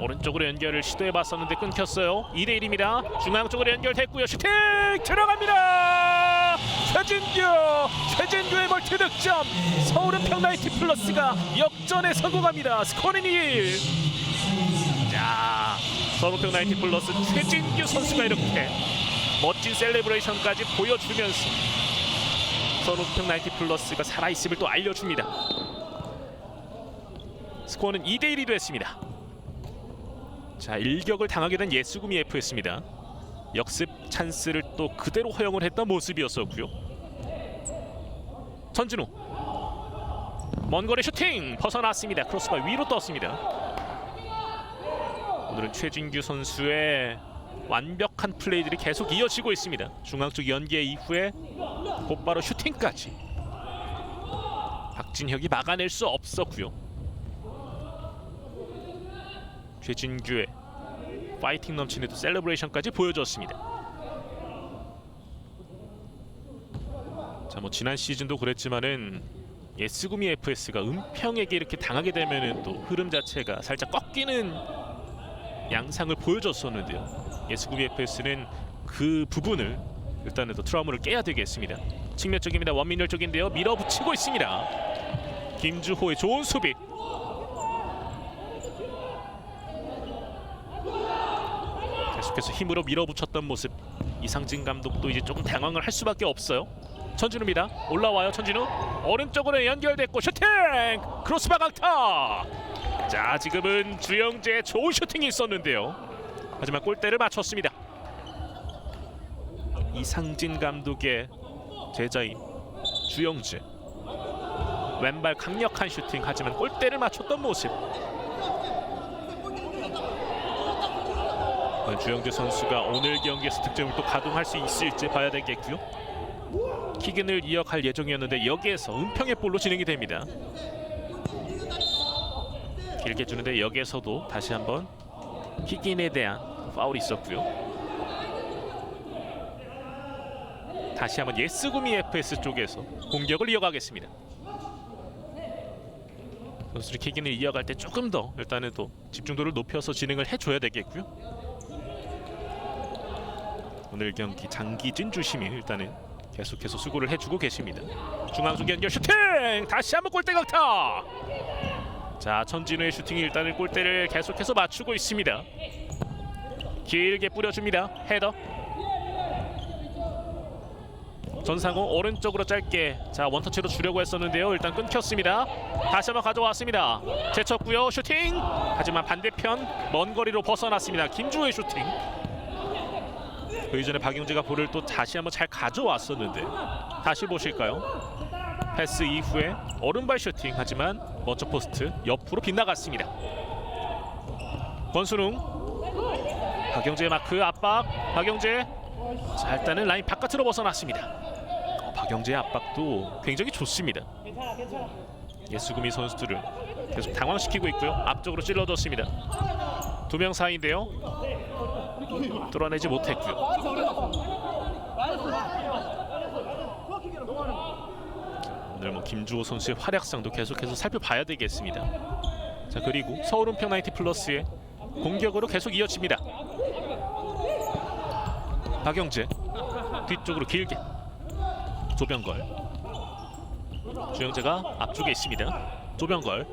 오른쪽으로 연결을 시도해봤었는데 끊겼어요. 2대1입니다. 중앙 쪽으로 연결됐고요. 슈팅 들어갑니다. 최진규의 멀티 득점. 서울은평 나이트 플러스가 역전에 성공합니다. 스코어는 2-1. 자, 서울은평 나이트 플러스 최진규 선수가 이렇게 멋진 셀레브레이션까지 보여주면서 서울은평 나이트 플러스가 살아있음을 또 알려줍니다. 스코어는 2대1이 됐습니다. 자, 일격을 당하게 된 예수구미 FS입니다. 역습 찬스를 또 그대로 허용을 했던 모습이었었고요. 전진우 먼 거리 슈팅 벗어났습니다. 크로스바 위로 떴습니다. 오늘은 최진규 선수의 완벽한 플레이들이 계속 이어지고 있습니다. 중앙 쪽 연계 이후에 곧바로 슈팅까지 박진혁이 막아낼 수 없었고요. 최진규의 파이팅 넘치는 또 셀러브레이션까지 보여줬습니다. 자, 뭐 지난 시즌도 그랬지만은 예스구미 FS가 은평에게 이렇게 당하게 되면은 또 흐름 자체가 살짝 꺾이는 양상을 보여줬었는데요. 예스구미 FS는 그 부분을 일단은 또 트라우마를 깨야 되겠습니다. 측면 쪽입니다. 원민열 쪽인데요. 밀어붙이고 있습니다. 김주호의 좋은 수비. 계속해서 힘으로 밀어붙였던 모습. 이상진 감독도 이제 조금 당황을 할 수밖에 없어요. 천진우입니다. 올라와요. 천진우 오른쪽으로 연결됐고 슈팅! 크로스바 강타! 자, 지금은 주영재의 좋은 슈팅이 있었는데요. 하지만 골대를 맞췄습니다. 이상진 감독의 제자인 주영재, 왼발 강력한 슈팅, 하지만 골대를 맞췄던 모습. 주영재 선수가 오늘 경기에서 득점을 또 가동할 수 있을지 봐야 되겠고요. 킥인을 이어갈 예정이었는데 여기에서 은평의 볼로 진행이 됩니다. 길게 주는데 여기에서도 다시 한번 킥인에 대한 파울이 있었고요. 다시 한번 예스구미 FS 쪽에서 공격을 이어가겠습니다. 선수들이 킥인을 이어갈 때 조금 더 일단은 또 집중도를 높여서 진행을 해줘야 되겠고요. 오늘 경기 장기진 주심이 일단은 계속해서 수고를 해주고 계십니다. 중앙수 연결 슈팅! 다시 한번 골대 강타! 자, 천진우의 슈팅이 일단은 골대를 계속해서 맞추고 있습니다. 길게 뿌려줍니다. 헤더. 전상호 오른쪽으로 짧게, 자, 원터치로 주려고 했었는데요. 일단 끊겼습니다. 다시 한번 가져왔습니다. 제쳤고요. 슈팅! 하지만 반대편 먼 거리로 벗어났습니다. 김주호의 슈팅. 그 이전에 박용재가 볼을 또 다시 한번 잘 가져왔었는데 다시 보실까요? 패스 이후에 오른발 슈팅, 하지만 먼저 포스트 옆으로 빗나갔습니다. 권순웅, 박용재 마크 압박, 박용재. 자, 일단은 라인 바깥으로 벗어났습니다. 박용재의 압박도 굉장히 좋습니다. 예수구미 선수들을 계속 당황시키고 있고요. 앞쪽으로 찔러줬습니다. 두 명 사이인데요. 뚫어내지 못했고요. 오늘 뭐 김주호 선수의 활약상도 계속해서 살펴봐야 되겠습니다. 자, 그리고 서울은평 나이트 플러스의 공격으로 계속 이어집니다. 박영재 뒤쪽으로 길게, 조병걸. 주영재가 앞쪽에 있습니다. 조병걸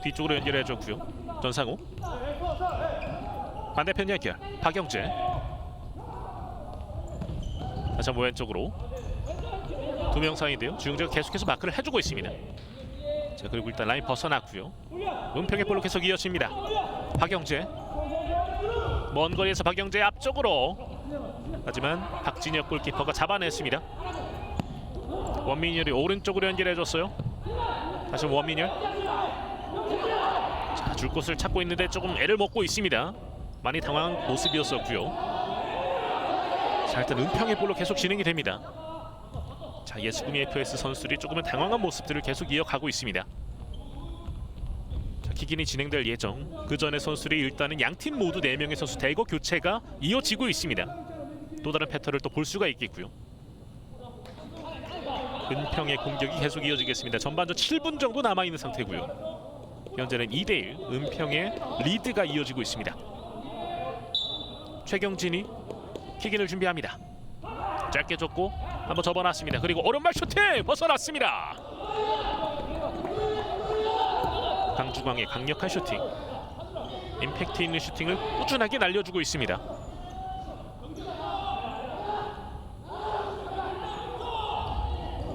뒤쪽으로 연결해줬고요. 전상우 반대편 연결, 박영재. 다시 한번 왼쪽으로 두 명 사이인데요. 주영재가 계속해서 마크를 해주고 있습니다. 자, 그리고 일단 라인 벗어났고요. 은평의 볼로 계속 이어집니다. 박영재 먼 거리에서 박영재 앞쪽으로, 하지만 박진혁 골키퍼가 잡아냈습니다. 원민열이 오른쪽으로 연결해줬어요. 다시 원민열. 자, 줄 곳을 찾고 있는데 조금 애를 먹고 있습니다. 많이 당황한 모습이었었고요. 자, 일단 은평의 볼로 계속 진행이 됩니다. 자, 예수구미 FS 선수들이 조금은 당황한 모습들을 계속 이어가고 있습니다. 자, 킥인이 진행될 예정. 그 전에 선수들이 일단은 양팀 모두 4명의 선수 대거 교체가 이어지고 있습니다. 또 다른 패턴을 또 볼 수가 있겠고요. 은평의 공격이 계속 이어지겠습니다. 전반전 7분 정도 남아있는 상태고요. 현재는 2대1 은평의 리드가 이어지고 있습니다. 최경진이 킥인을 준비합니다. 짧게 줬고 한번 접어놨습니다. 그리고 오른발 슈팅 벗어났습니다. 강주광의 강력한 슈팅, 임팩트 있는 슈팅을 꾸준하게 날려주고 있습니다.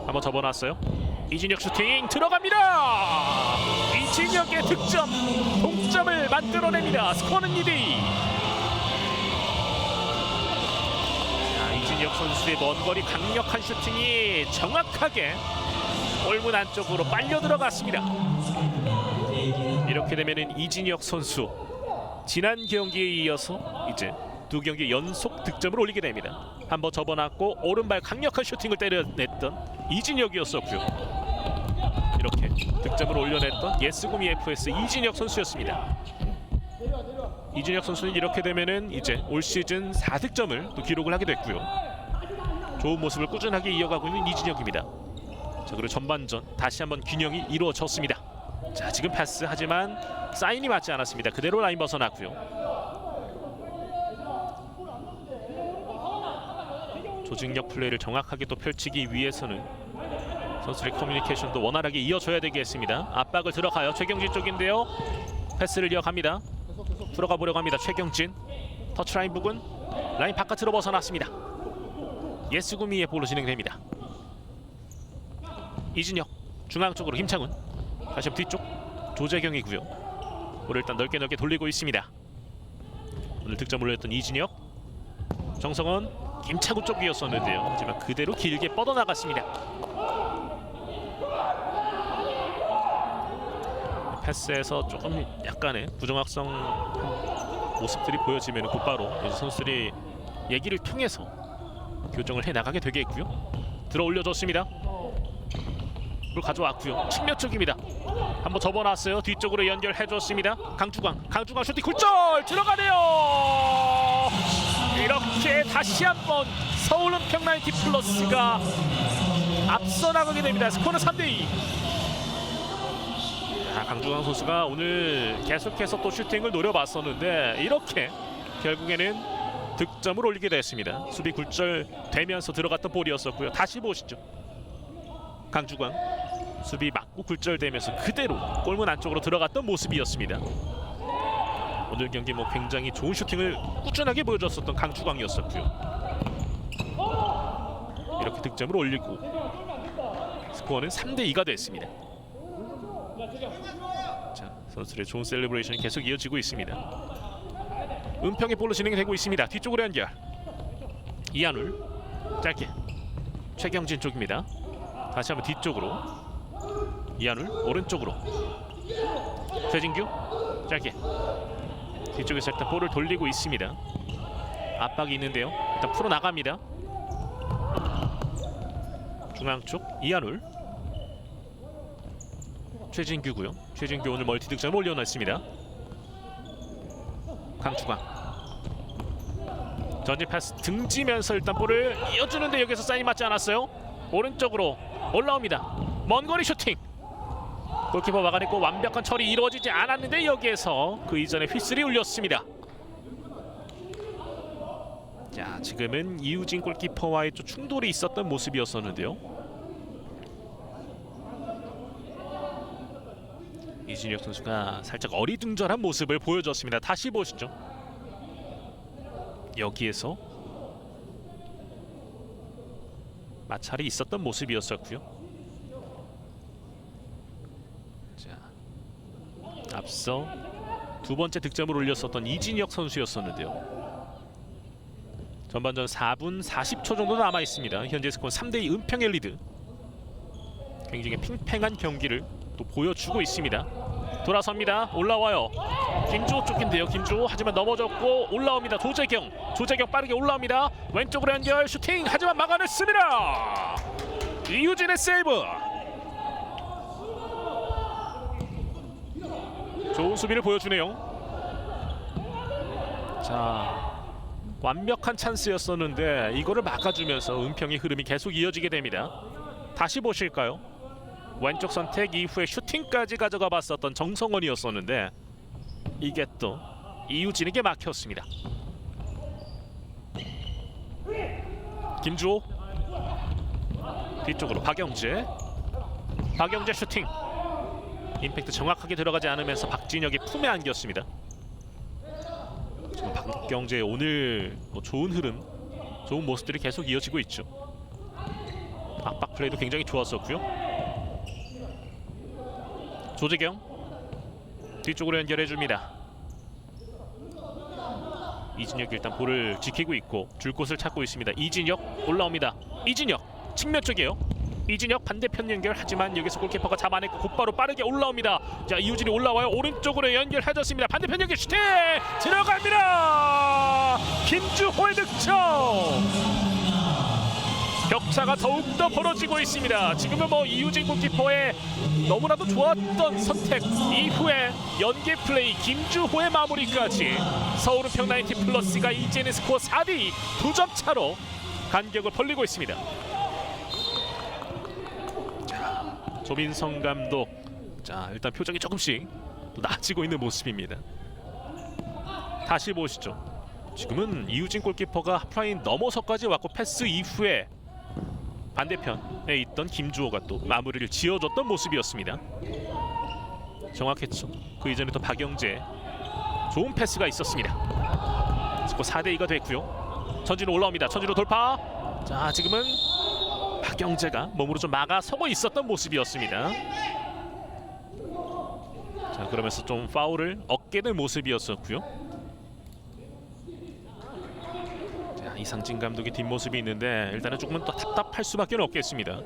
한번 접어놨어요. 이진혁 슈팅 들어갑니다. 이진혁의 득점, 동점을 만들어냅니다. 스코어는 2대2. 이진혁 선수의 먼 거리 강력한 슈팅이 정확하게 골문 안쪽으로 빨려 들어갔습니다. 이렇게 되면은 이진혁 선수 지난 경기에 이어서 이제 2경기 연속 득점을 올리게 됩니다. 한번 접어놨고 오른발 강력한 슈팅을 때려냈던 이진혁이었었고요. 이렇게 득점을 올려냈던 예스구미 FS 이진혁 선수였습니다. 이진혁 선수는 이렇게 되면은 이제 올 시즌 4득점을 또 기록을 하게 됐고요. 좋은 모습을 꾸준하게 이어가고 있는 이진혁입니다. 자, 그리고 전반전 다시 한번 균형이 이루어졌습니다. 자, 지금 패스 하지만 사인이 맞지 않았습니다. 그대로 라인 벗어났고요. 조직력 플레이를 정확하게 또 펼치기 위해서는 선수의 커뮤니케이션도 원활하게 이어져야 되겠습니다. 압박을 들어가요. 최경진 쪽인데요. 패스를 이어갑니다. 들어가 보려고 합니다. 최경진 터치라인 부근 라인 바깥으로 벗어났습니다. 예스구미의 볼로 진행됩니다. 이진혁 중앙 쪽으로 힘창훈, 다시 한번 뒤쪽 조재경이고요. 볼을 일단 넓게 돌리고 있습니다. 오늘 득점 올렸던 이진혁, 정성원, 김창훈 쪽이었었는데요. 하지만 그대로 길게 뻗어나갔습니다. 패스에서 조금 약간의 부정확성 모습들이 보여지면 곧바로 선수들이 얘기를 통해서 교정을 해나가게 되겠고요. 들어 올려줬습니다. 볼 가져왔고요. 측면 쪽입니다. 한번 접어놨어요. 뒤쪽으로 연결해줬습니다. 강주광 슈팅 굴절 들어가네요. 이렇게 다시 한번 서울 은평 나이티 플러스가 앞서 나가게 됩니다. 스코어는 3대2. 강주광 선수가 오늘 계속해서 또 슈팅을 노려봤었는데 이렇게 결국에는 득점을 올리게 됐습니다. 수비 굴절되면서 들어갔던 볼이었었고요. 다시 보시죠. 강주광 수비 맞고 굴절되면서 그대로 골문 안쪽으로 들어갔던 모습이었습니다. 오늘 경기 굉장히 좋은 슈팅을 꾸준하게 보여줬었던 강주광이었었고요. 이렇게 득점을 올리고 스코어는 3대2가 됐습니다. 자, 선수들의 좋은 셀레브레이션이 계속 이어지고 있습니다. 은평의 볼로 진행이 되고 있습니다. 뒤쪽으로 연결. 이한울 짧게 최경진 쪽입니다. 다시 한번 뒤쪽으로 이한울 오른쪽으로 최진규 짧게 뒤쪽에서 일단 볼을 돌리고 있습니다. 압박이 있는데요. 일단 풀어 나갑니다. 중앙 쪽 이한울 최진규고요. 최진규 오늘 멀티 득점을 올려놨습니다. 강주광 전진 패스 등지면서 일단 볼을 이어주는데 여기서 사인이 맞지 않았어요. 오른쪽으로 올라옵니다. 먼 거리 슈팅. 골키퍼 막아냈고 완벽한 처리 이루어지지 않았는데 여기에서 그 이전에 휘슬이 울렸습니다. 자, 지금은 이우진 골키퍼와의 좀 충돌이 있었던 모습이었었는데요. 이진혁 선수가 살짝 어리둥절한 모습을 보여줬습니다. 다시 보시죠. 여기에서 마찰이 있었던 모습이었었고요. 자, 앞서 두 번째 득점을 올렸었던 이진혁 선수였었는데요. 전반전 4분 40초 정도 남아 있습니다. 현재 스코어 3대2 은평의 리드. 굉장히 팽팽한 경기를 또 보여주고 있습니다. 돌아섭니다. 올라와요. 김주호 쪽인데요. 김주호 하지만 넘어졌고 올라옵니다. 조재경 빠르게 올라옵니다. 왼쪽으로 연결 슈팅 하지만 막아냈습니다. 이우진의 세이브. 좋은 수비를 보여주네요. 자, 완벽한 찬스였었는데 이거를 막아주면서 은평의 흐름이 계속 이어지게 됩니다. 다시 보실까요? 왼쪽 선택 이후에 슈팅까지 가져가 봤었던 정성원이었었는데 이게 또 이우진에게 막혔습니다. 김주호 뒤쪽으로 박영재 슈팅 임팩트 정확하게 들어가지 않으면서 박진혁이 품에 안겼습니다. 지금 박경재 오늘 뭐 좋은 흐름, 좋은 모습들이 계속 이어지고 있죠. 압박 플레이도 굉장히 좋았었고요. 조재경 뒤쪽으로 연결해 줍니다. 이진혁이 일단 볼을 지키고 있고 줄 곳을 찾고 있습니다. 이진혁 올라옵니다. 이진혁 측면 쪽이에요. 이진혁 반대편 연결, 하지만 여기서 골키퍼가 잡아냈고 곧바로 빠르게 올라옵니다. 자, 이우진이 올라와요. 오른쪽으로 연결해줬습니다. 반대편 연결 슈팅 들어갑니다. 김주호의 득점. 격차가 더욱더 벌어지고 있습니다. 지금은 뭐 이우진 골키퍼의 너무나도 좋았던 선택 이후에 연계 플레이 김주호의 마무리까지 서울은평 90 플러스가 이제는 스코어 4대2 2점 차로 간격을 벌리고 있습니다. 자, 조민성 감독, 자 일단 표정이 조금씩 또 나아지고 있는 모습입니다. 다시 보시죠. 지금은 이우진 골키퍼가 하프라인 넘어서까지 왔고 패스 이후에 반대편에 있던 김주호가 또 마무리를 지어줬던 모습이었습니다. 정확했죠. 그 이전에 또 박영재 좋은 패스가 있었습니다. 스코어 4대2가 됐고요. 전진우 올라옵니다. 전진우 돌파. 자, 지금은 박영재가 몸으로 좀 막아서고 있었던 모습이었습니다. 자, 그러면서 좀 파울을 얻게 된 모습이었었고요. 이상진 감독의 뒷모습이 있는데 일단은 조금은 또 답답할 수밖에 없겠습니다.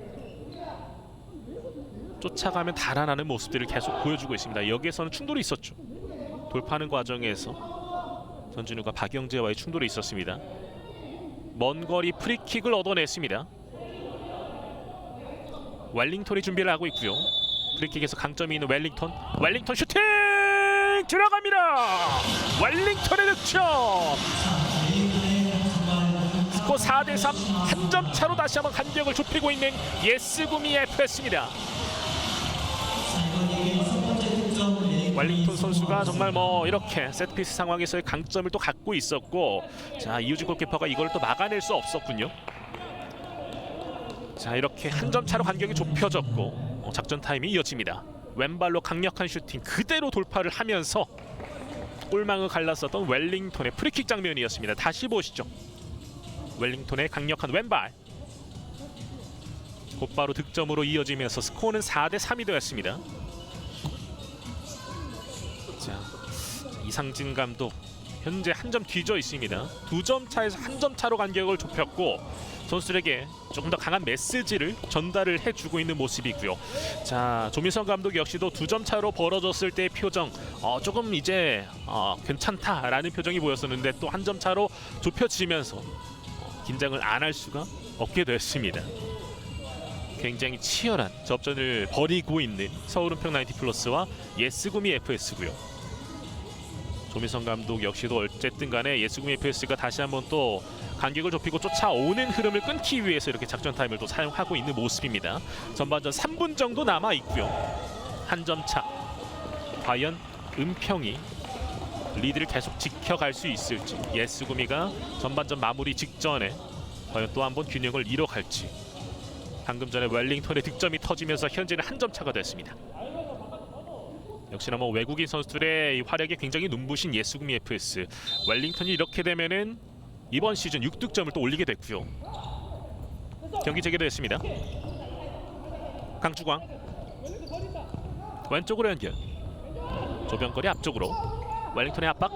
쫓아가면 달아나는 모습들을 계속 보여주고 있습니다. 여기에서는 충돌이 있었죠. 돌파하는 과정에서 전진우가 박영재와의 충돌이 있었습니다. 먼 거리 프리킥을 얻어냈습니다. 웰링턴이 준비를 하고 있고요. 프리킥에서 강점이 있는 웰링턴 슈팅 들어갑니다. 웰링턴의 득점. 스코어 4대3 한 점 차로 다시 한번 간격을 좁히고 있는 예스구미 FS입니다. 웰링턴 선수가 정말 뭐 이렇게 세트피스 상황에서의 강점을 또 갖고 있었고, 자 이우진 골키퍼가 이걸 또 막아낼 수 없었군요. 자 이렇게 한 점 차로 간격이 좁혀졌고 작전 타임이 이어집니다. 왼발로 강력한 슈팅 그대로 돌파를 하면서 골망을 갈랐었던 웰링턴의 프리킥 장면이었습니다. 다시 보시죠. 웰링턴의 강력한 왼발 곧바로 득점으로 이어지면서 스코어는 4대3이 되었습니다. 자, 이상진 감독 현재 한 점 뒤져 있습니다. 2점 차에서 한 점 차로 간격을 좁혔고 선수들에게 조금 더 강한 메시지를 전달을 해주고 있는 모습이고요. 자, 조민성 감독 역시도 2점 차로 벌어졌을 때의 표정 조금 이제 괜찮다라는 표정이 보였었는데 또 한 점 차로 좁혀지면서 긴장을 안 할 수가 없게 됐습니다. 굉장히 치열한 접전을 벌이고 있는 서울은평 90 플러스와 예스구미 FS고요. 조민성 감독 역시도 어쨌든 간에 예스구미 FS가 다시 한번 또 간격을 좁히고 쫓아오는 흐름을 끊기 위해서 이렇게 작전 타임을 또 사용하고 있는 모습입니다. 전반전 3분 정도 남아 있고요. 한 점 차. 과연 은평이 리드를 계속 지켜갈 수 있을지, 예스구미가 전반전 마무리 직전에 과연 또 한 번 균형을 잃어갈지. 방금 전에 웰링턴의 득점이 터지면서 현재는 한 점 차가 됐습니다. 역시나 뭐 외국인 선수들의 이 활약이 굉장히 눈부신 예스구미 FS. 웰링턴이 이렇게 되면은 이번 시즌 6득점을 또 올리게 됐고요. 경기 재개됐습니다. 강주광 왼쪽으로 연결. 조병걸이 앞쪽으로. 웰링턴의 압박.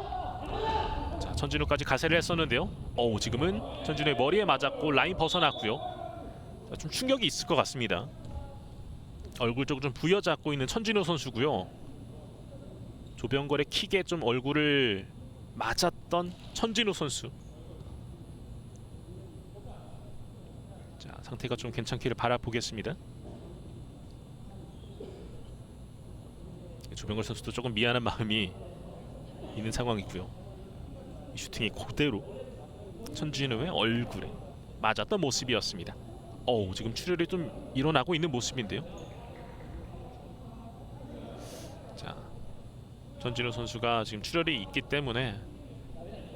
자, 전진우까지 가세를 했었는데요. 지금은 전진우의 머리에 맞았고 라인 벗어났고요. 자, 좀 충격이 있을 것 같습니다. 얼굴 쪽을 좀 부여잡고 있는 천진우 선수고요. 조병걸의 킥에 좀 얼굴을 맞았던 천진우 선수. 자, 상태가 좀 괜찮기를 바라보겠습니다. 조병걸 선수도 조금 미안한 마음이 있는 상황이고요. 이 슈팅이 그대로 천진우의 얼굴에 맞았던 모습이었습니다. 지금 출혈이 좀 일어나고 있는 모습인데요. 자, 전진우 선수가 지금 출혈이 있기 때문에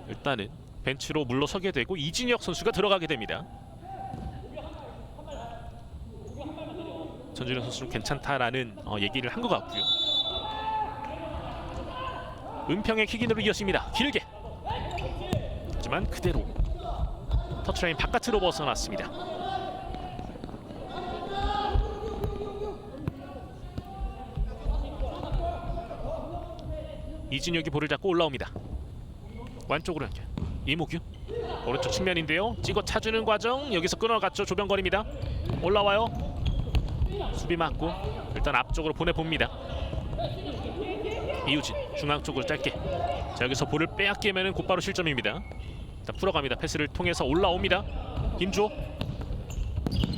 일단은 벤치로 물러서게 되고 이진혁 선수가 들어가게 됩니다. 전준영 선수는 괜찮다라는 얘기를 한 것 같고요. 은평의 킥인으로 이어집니다. 길게. 하지만 그대로 터치라인 바깥으로 벗어났습니다. 이진혁이 볼을 잡고 올라옵니다. 완쪽으로 연결. 이모규 오른쪽 측면인데요. 찍어 차주는 과정. 여기서 끊어갔죠. 조병걸입니다. 올라와요. 수비 맞고 일단 앞쪽으로 보내봅니다. 이우진 중앙 쪽으로 짧게. 자, 여기서 볼을 빼앗기면 곧바로 실점입니다. 일단 풀어갑니다. 패스를 통해서 올라옵니다. 김주호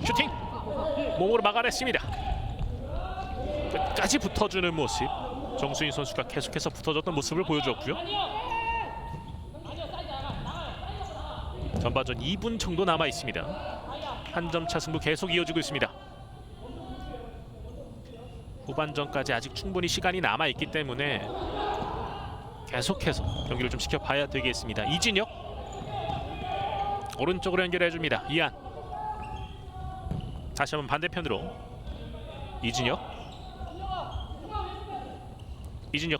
슈팅 몸으로 막아냈습니다. 끝까지 붙어주는 모습. 정수인 선수가 계속해서 붙어줬던 모습을 보여줬고요. 전반전 2분 정도 남아 있습니다. 한 점 차 승부 계속 이어지고 있습니다. 후반전까지 아직 충분히 시간이 남아 있기 때문에 계속해서 경기를 좀 지켜봐야 되겠습니다. 이진혁 오른쪽으로 연결해 줍니다. 이한 다시 한번 반대편으로 이진혁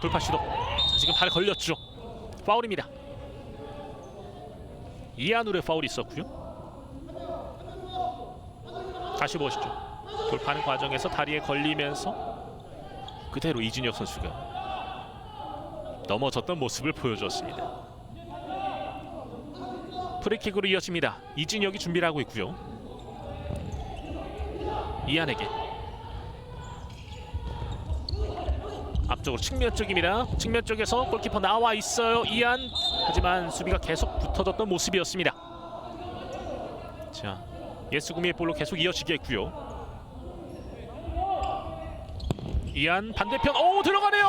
돌파 시도. 자, 지금 발에 걸렸죠. 파울입니다. 이한울의 파울이 있었고요. 다시 보시죠. 돌파하는 과정에서 다리에 걸리면서 그대로 이진혁 선수가 넘어졌던 모습을 보여줬습니다. 프리킥으로 이어집니다. 이진혁이 준비를 하고 있고요. 이한에게 앞쪽으로 측면 쪽입니다. 측면 쪽에서 골키퍼 나와 있어요. 이한. 하지만 수비가 계속 붙어졌던 모습이었습니다. 자, 예스구미의 볼로 계속 이어지겠고요. 이한 반대편. 오, 들어가네요.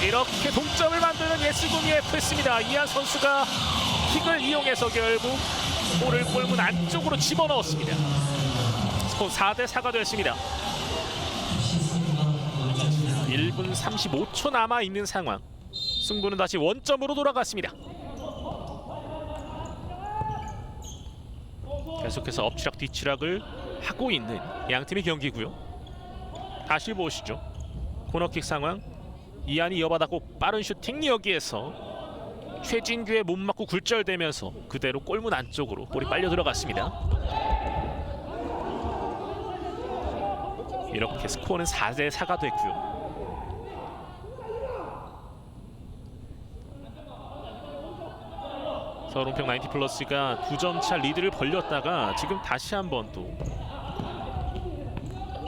이렇게 동점을 만드는 예스구미의 패스입니다. 이한 선수가 킥을 이용해서 결국 볼을 골문 안쪽으로 집어넣었습니다. 스코어 4대4가 됐습니다. 1분 35초 남아 있는 상황. 승부는 다시 원점으로 돌아갔습니다. 계속해서 엎치락 뒤치락을 하고 있는 양팀의 경기고요. 다시 보시죠. 코너킥 상황. 이한이 이어받았고 빠른 슈팅. 여기에서 최진규의 못 맞고 굴절되면서 그대로 골문 안쪽으로 볼이 빨려 들어갔습니다. 이렇게 스코어는 4대4가 됐고요. 서울은평 90플러스가 2점 차 리드를 벌렸다가 지금 다시 한번 또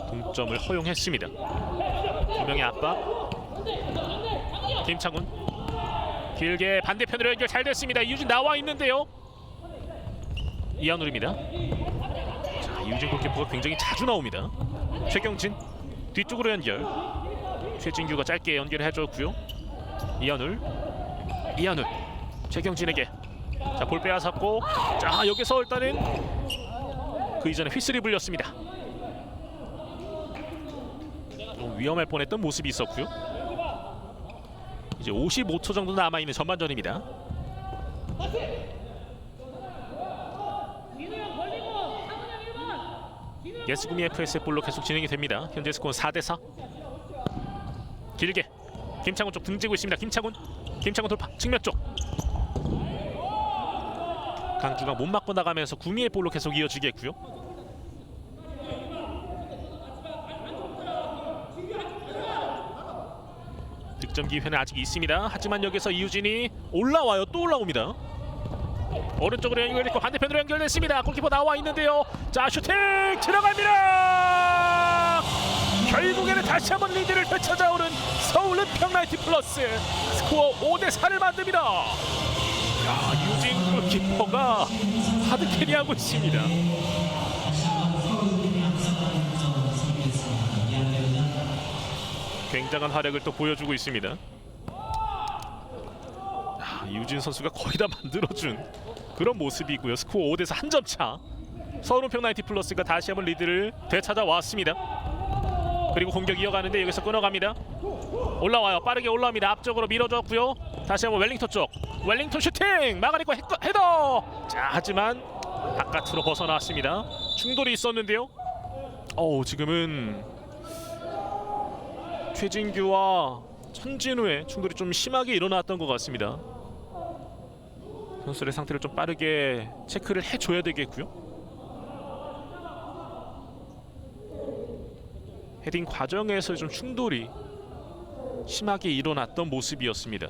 동점을 허용했습니다. 두 명의 압박. 김창훈 길게 반대편으로 연결 잘 됐습니다. 이우진 나와 있는데요. 이한울입니다. 자, 이우진 골키퍼가 굉장히 자주 나옵니다. 최경진 뒤쪽으로 연결. 최진규가 짧게 연결을 해줬고요. 이한울 최경진에게. 자, 볼 빼앗았고. 자, 여기서 일단은 그 이전에 휘슬이 불렸습니다. 좀 위험할 뻔했던 모습이 있었고요. 이제 55초 정도 남아있는 전반전입니다. 예스구미 FS의 볼로 계속 진행이 됩니다. 현재 스코어는 4대4. 길게 김창훈 쪽 등지고 있습니다. 김창훈 돌파 측면 쪽. 강주가 못 맞고 나가면서 구미의 볼로 계속 이어지겠고요. 득점 기회는 아직 있습니다. 하지만 여기서 이우진이 올라와요. 또 올라옵니다. 오른쪽으로 연결됐고 반대편으로 연결됐습니다. 골키퍼 나와 있는데요. 자, 슈팅 들어갑니다. 결국에는 다시 한번 리드를 되찾아오는 서울은평 90플러스. 스코어 5대4를 만듭니다. 야, 유진 골키퍼가 하드 캐리하고 있습니다. 굉장한 활약을 또 보여주고 있습니다. 유진 선수가 거의 다 만들어준 그런 모습이고요. 스코어 5대4 한 점 차. 서울은평 90플러스가 다시 한번 리드를 되찾아왔습니다. 그리고 공격 이어가는데 여기서 끊어갑니다. 올라와요. 빠르게 올라옵니다. 앞쪽으로 밀어줬고요. 다시 한번 웰링턴 쪽. 웰링턴 슈팅! 막아내고 헤더! 자, 하지만 바깥으로 벗어났습니다. 충돌이 있었는데요. 지금은 최진규와 천진우의 충돌이 좀 심하게 일어났던 것 같습니다. 선수들의 상태를 좀 빠르게 체크를 해줘야 되겠고요. 헤딩 과정에서 좀 충돌이 심하게 일어났던 모습이었습니다.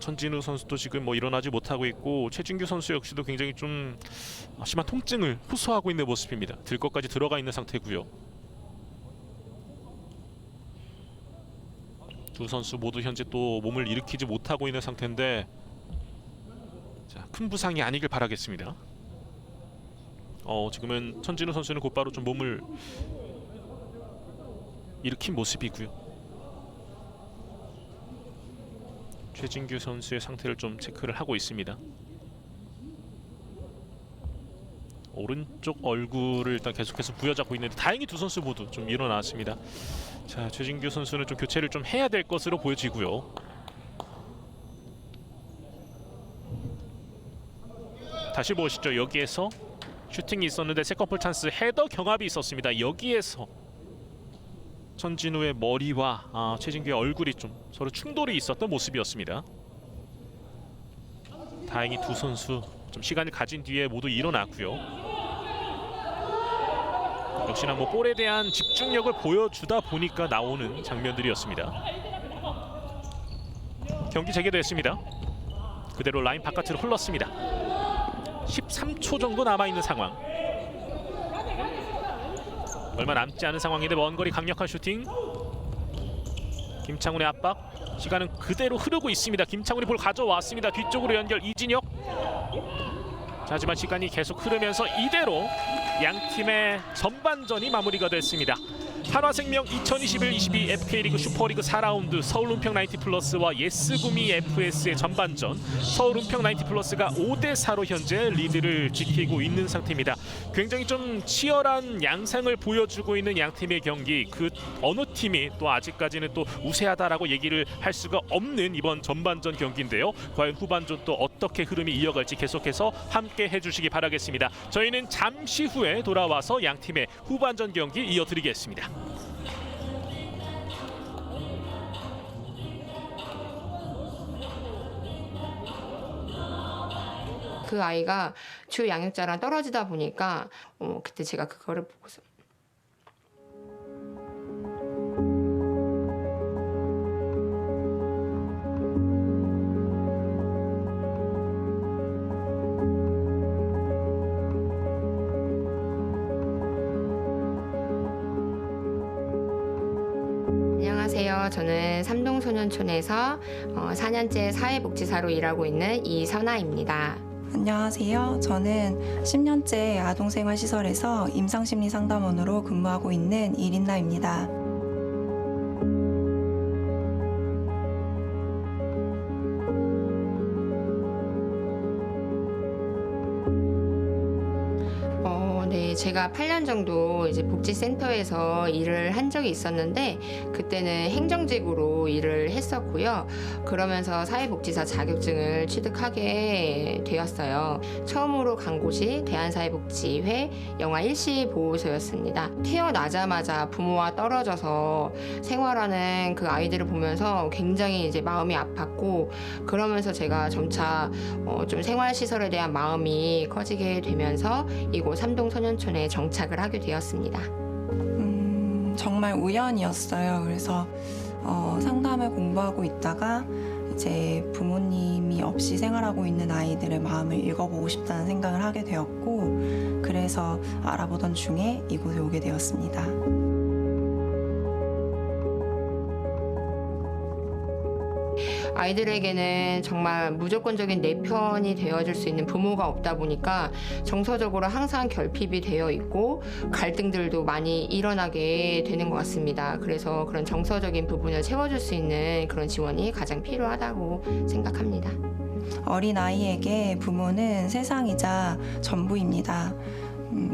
천진우 선수도 지금 일어나지 못하고 있고 최진규 선수 역시도 굉장히 좀 심한 통증을 호소하고 있는 모습입니다. 들것까지 들어가 있는 상태고요. 두 선수 모두 현재 또 몸을 일으키지 못하고 있는 상태인데 큰 부상이 아니길 바라겠습니다. 지금은 천진우 선수는 곧바로 좀 몸을 일으킨 모습이고요. 최진규 선수의 상태를 좀 체크를 하고 있습니다. 오른쪽 얼굴을 일단 계속해서 부여잡고 있는데 다행히 두 선수 모두 좀 일어났습니다. 자, 최진규 선수는 좀 교체를 좀 해야 될 것으로 보여지고요. 다시 보시죠. 여기에서 슈팅이 있었는데 세컨볼 찬스 헤더 경합이 있었습니다. 여기에서 천진우의 머리와 최진규의 얼굴이 좀 서로 충돌이 있었던 모습이었습니다. 다행히 두 선수 좀 시간을 가진 뒤에 모두 일어났고요. 역시나 볼에 대한 집중력을 보여주다 보니까 나오는 장면들이었습니다. 경기 재개됐습니다. 그대로 라인 바깥으로 흘렀습니다. 13초 정도 남아있는 상황. 얼마 남지 않은 상황인데 먼 거리 강력한 슈팅. 김창훈의 압박. 시간은 그대로 흐르고 있습니다. 김창훈이 볼 가져왔습니다. 뒤쪽으로 연결 이진혁. 자, 하지만 시간이 계속 흐르면서 이대로 양팀의 전반전이 마무리가 됐습니다. 한화생명 2021-22 FK리그 슈퍼리그 4라운드 서울운평 나이티플러스와 예스구미 FS의 전반전. 서울운평 나이티플러스가 5대4로 현재 리드를 지키고 있는 상태입니다. 굉장히 좀 치열한 양상을 보여주고 있는 양팀의 경기. 그 어느 팀이 또 아직까지는 또 우세하다라고 얘기를 할 수가 없는 이번 전반전 경기인데요. 과연 후반전 또 어떻게 흐름이 이어갈지 계속해서 함께 해주시기 바라겠습니다. 저희는 잠시 후에 돌아와서 양팀의 후반전 경기 이어드리겠습니다. 그 아이가 주 양육자랑 떨어지다 보니까 그때 제가 그거를 보고서 안녕하세요. 저는 삼동소년촌에서 4년째 사회복지사로 일하고 있는 이선아입니다. 안녕하세요. 저는 10년째 아동생활시설에서 임상심리상담원으로 근무하고 있는 이린나입니다. 네, 제가 8년 정도 이제 복지센터에서 일을 한 적이 있었는데 그때는 행정직으로 일을 했었고요. 그러면서 사회복지사 자격증을 취득하게 되었어요. 처음으로 간 곳이 대한사회복지회 영아 일시 보호소였습니다. 태어나자마자 부모와 떨어져서 생활하는 그 아이들을 보면서 굉장히 이제 마음이 아팠고 그러면서 제가 점차 좀 생활시설에 대한 마음이 커지게 되면서 이곳 삼동소년촌에 정착을 하게 되었습니다. 정말 우연이었어요. 그래서 상담을 공부하고 있다가 이제 부모님이 없이 생활하고 있는 아이들의 마음을 읽어보고 싶다는 생각을 하게 되었고 그래서 알아보던 중에 이곳에 오게 되었습니다. 아이들에게는 정말 무조건적인 내 편이 되어줄 수 있는 부모가 없다 보니까 정서적으로 항상 결핍이 되어 있고 갈등들도 많이 일어나게 되는 것 같습니다. 그래서 그런 정서적인 부분을 채워줄 수 있는 그런 지원이 가장 필요하다고 생각합니다. 어린 아이에게 부모는 세상이자 전부입니다.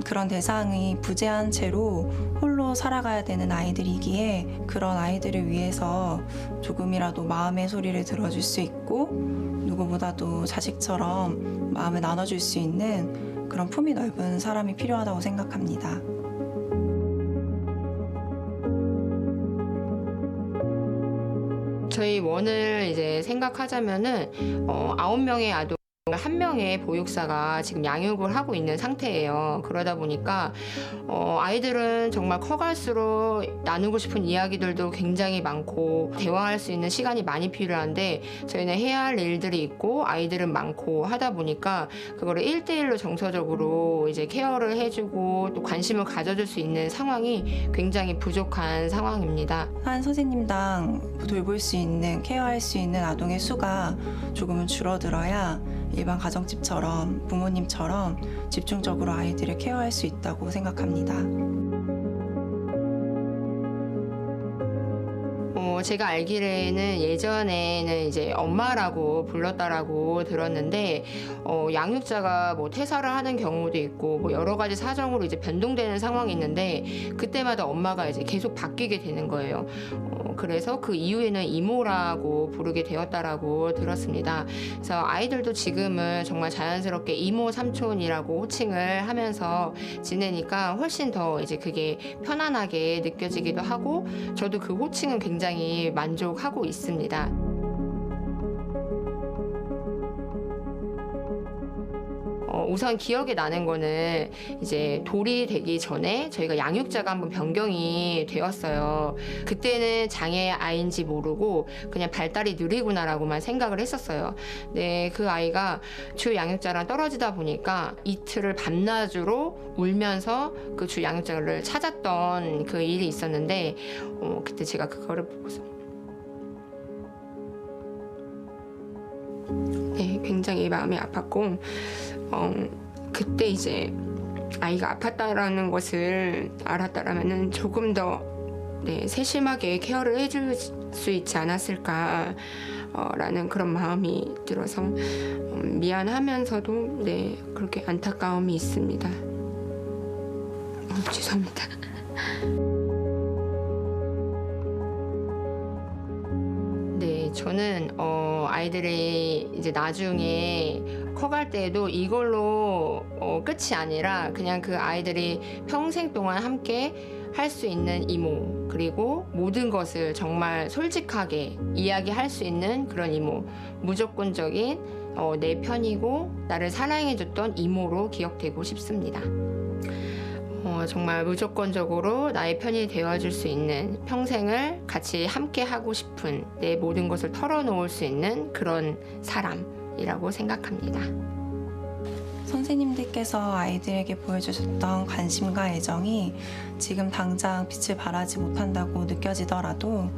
그런 대상이 부재한 채로 홀로 살아가야 되는 아이들이기에 그런 아이들을 위해서 조금이라도 마음의 소리를 들어줄 수 있고 누구보다도 자식처럼 마음을 나눠줄 수 있는 그런 품이 넓은 사람이 필요하다고 생각합니다. 저희 원을 이제 생각하자면은 9명의 아동 1명의 보육사가 지금 양육을 하고 있는 상태예요. 그러다 보니까 아이들은 정말 커갈수록 나누고 싶은 이야기들도 굉장히 많고 대화할 수 있는 시간이 많이 필요한데 저희는 해야 할 일들이 있고 아이들은 많고 하다 보니까 그거를 1대1로 정서적으로 이제 케어를 해주고 또 관심을 가져줄 수 있는 상황이 굉장히 부족한 상황입니다. 한 선생님당 돌볼 수 있는, 케어할 수 있는 아동의 수가 조금은 줄어들어야 일반 가정집처럼 부모님처럼 집중적으로 아이들을 케어할 수 있다고 생각합니다. 제가 알기로는 예전에는 이제 엄마라고 불렀다라고 들었는데 양육자가 뭐 퇴사를 하는 경우도 있고 뭐 여러 가지 사정으로 이제 변동되는 상황이 있는데 그때마다 엄마가 이제 계속 바뀌게 되는 거예요. 그래서 그 이후에는 이모라고 부르게 되었다라고 들었습니다. 그래서 아이들도 지금은 정말 자연스럽게 이모 삼촌이라고 호칭을 하면서 지내니까 훨씬 더 이제 그게 편안하게 느껴지기도 하고 저도 그 호칭은 굉장히 만족하고 있습니다. 우선 기억에 나는 거는 이제 돌이 되기 전에 저희가 양육자가 한번 변경이 되었어요. 그때는 장애 아이인지 모르고 그냥 발달이 느리구나라고만 생각을 했었어요. 네, 그 아이가 주 양육자랑 떨어지다 보니까 이틀을 밤낮으로 울면서 그 주 양육자를 찾았던 그 일이 있었는데 그때 제가 그거를 보고서 네, 굉장히 마음이 아팠고 그때 이제 아이가 아팠다라는 것을 알았다라면은 조금 더 세심하게 케어를 해줄 수 있지 않았을까 라는 그런 마음이 들어서 미안하면서도 그렇게 안타까움이 있습니다. 죄송합니다. 저는 아이들이 이제 나중에 커갈 때에도 이걸로 끝이 아니라 그냥 그 아이들이 평생 동안 함께 할 수 있는 이모, 그리고 모든 것을 정말 솔직하게 이야기할 수 있는 그런 이모, 무조건적인 내 편이고 나를 사랑해줬던 이모로 기억되고 싶습니다. 정말 무조건적으로 나의 편이 되어줄 수 있는, 평생을 같이 함께 하고 싶은, 내 모든 것을 털어놓을 수 있는 그런 사람이라고 생각합니다. 선생님들께서 아이들에게 보여주셨던 관심과 애정이 지금 당장 빛을 발하지 못한다고 느껴지더라도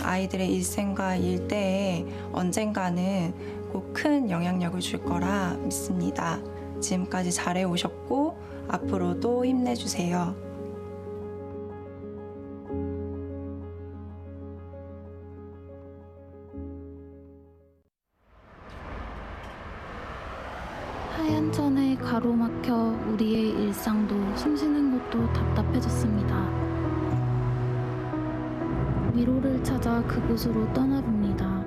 아이들의 일생과 일대에 언젠가는 꼭 큰 영향력을 줄 거라 믿습니다. 지금까지 잘해오셨고 앞으로도 힘내주세요. 하얀 천에 가로막혀 우리의 일상도 숨쉬는 것도 답답해졌습니다. 위로를 찾아 그곳으로 떠나봅니다.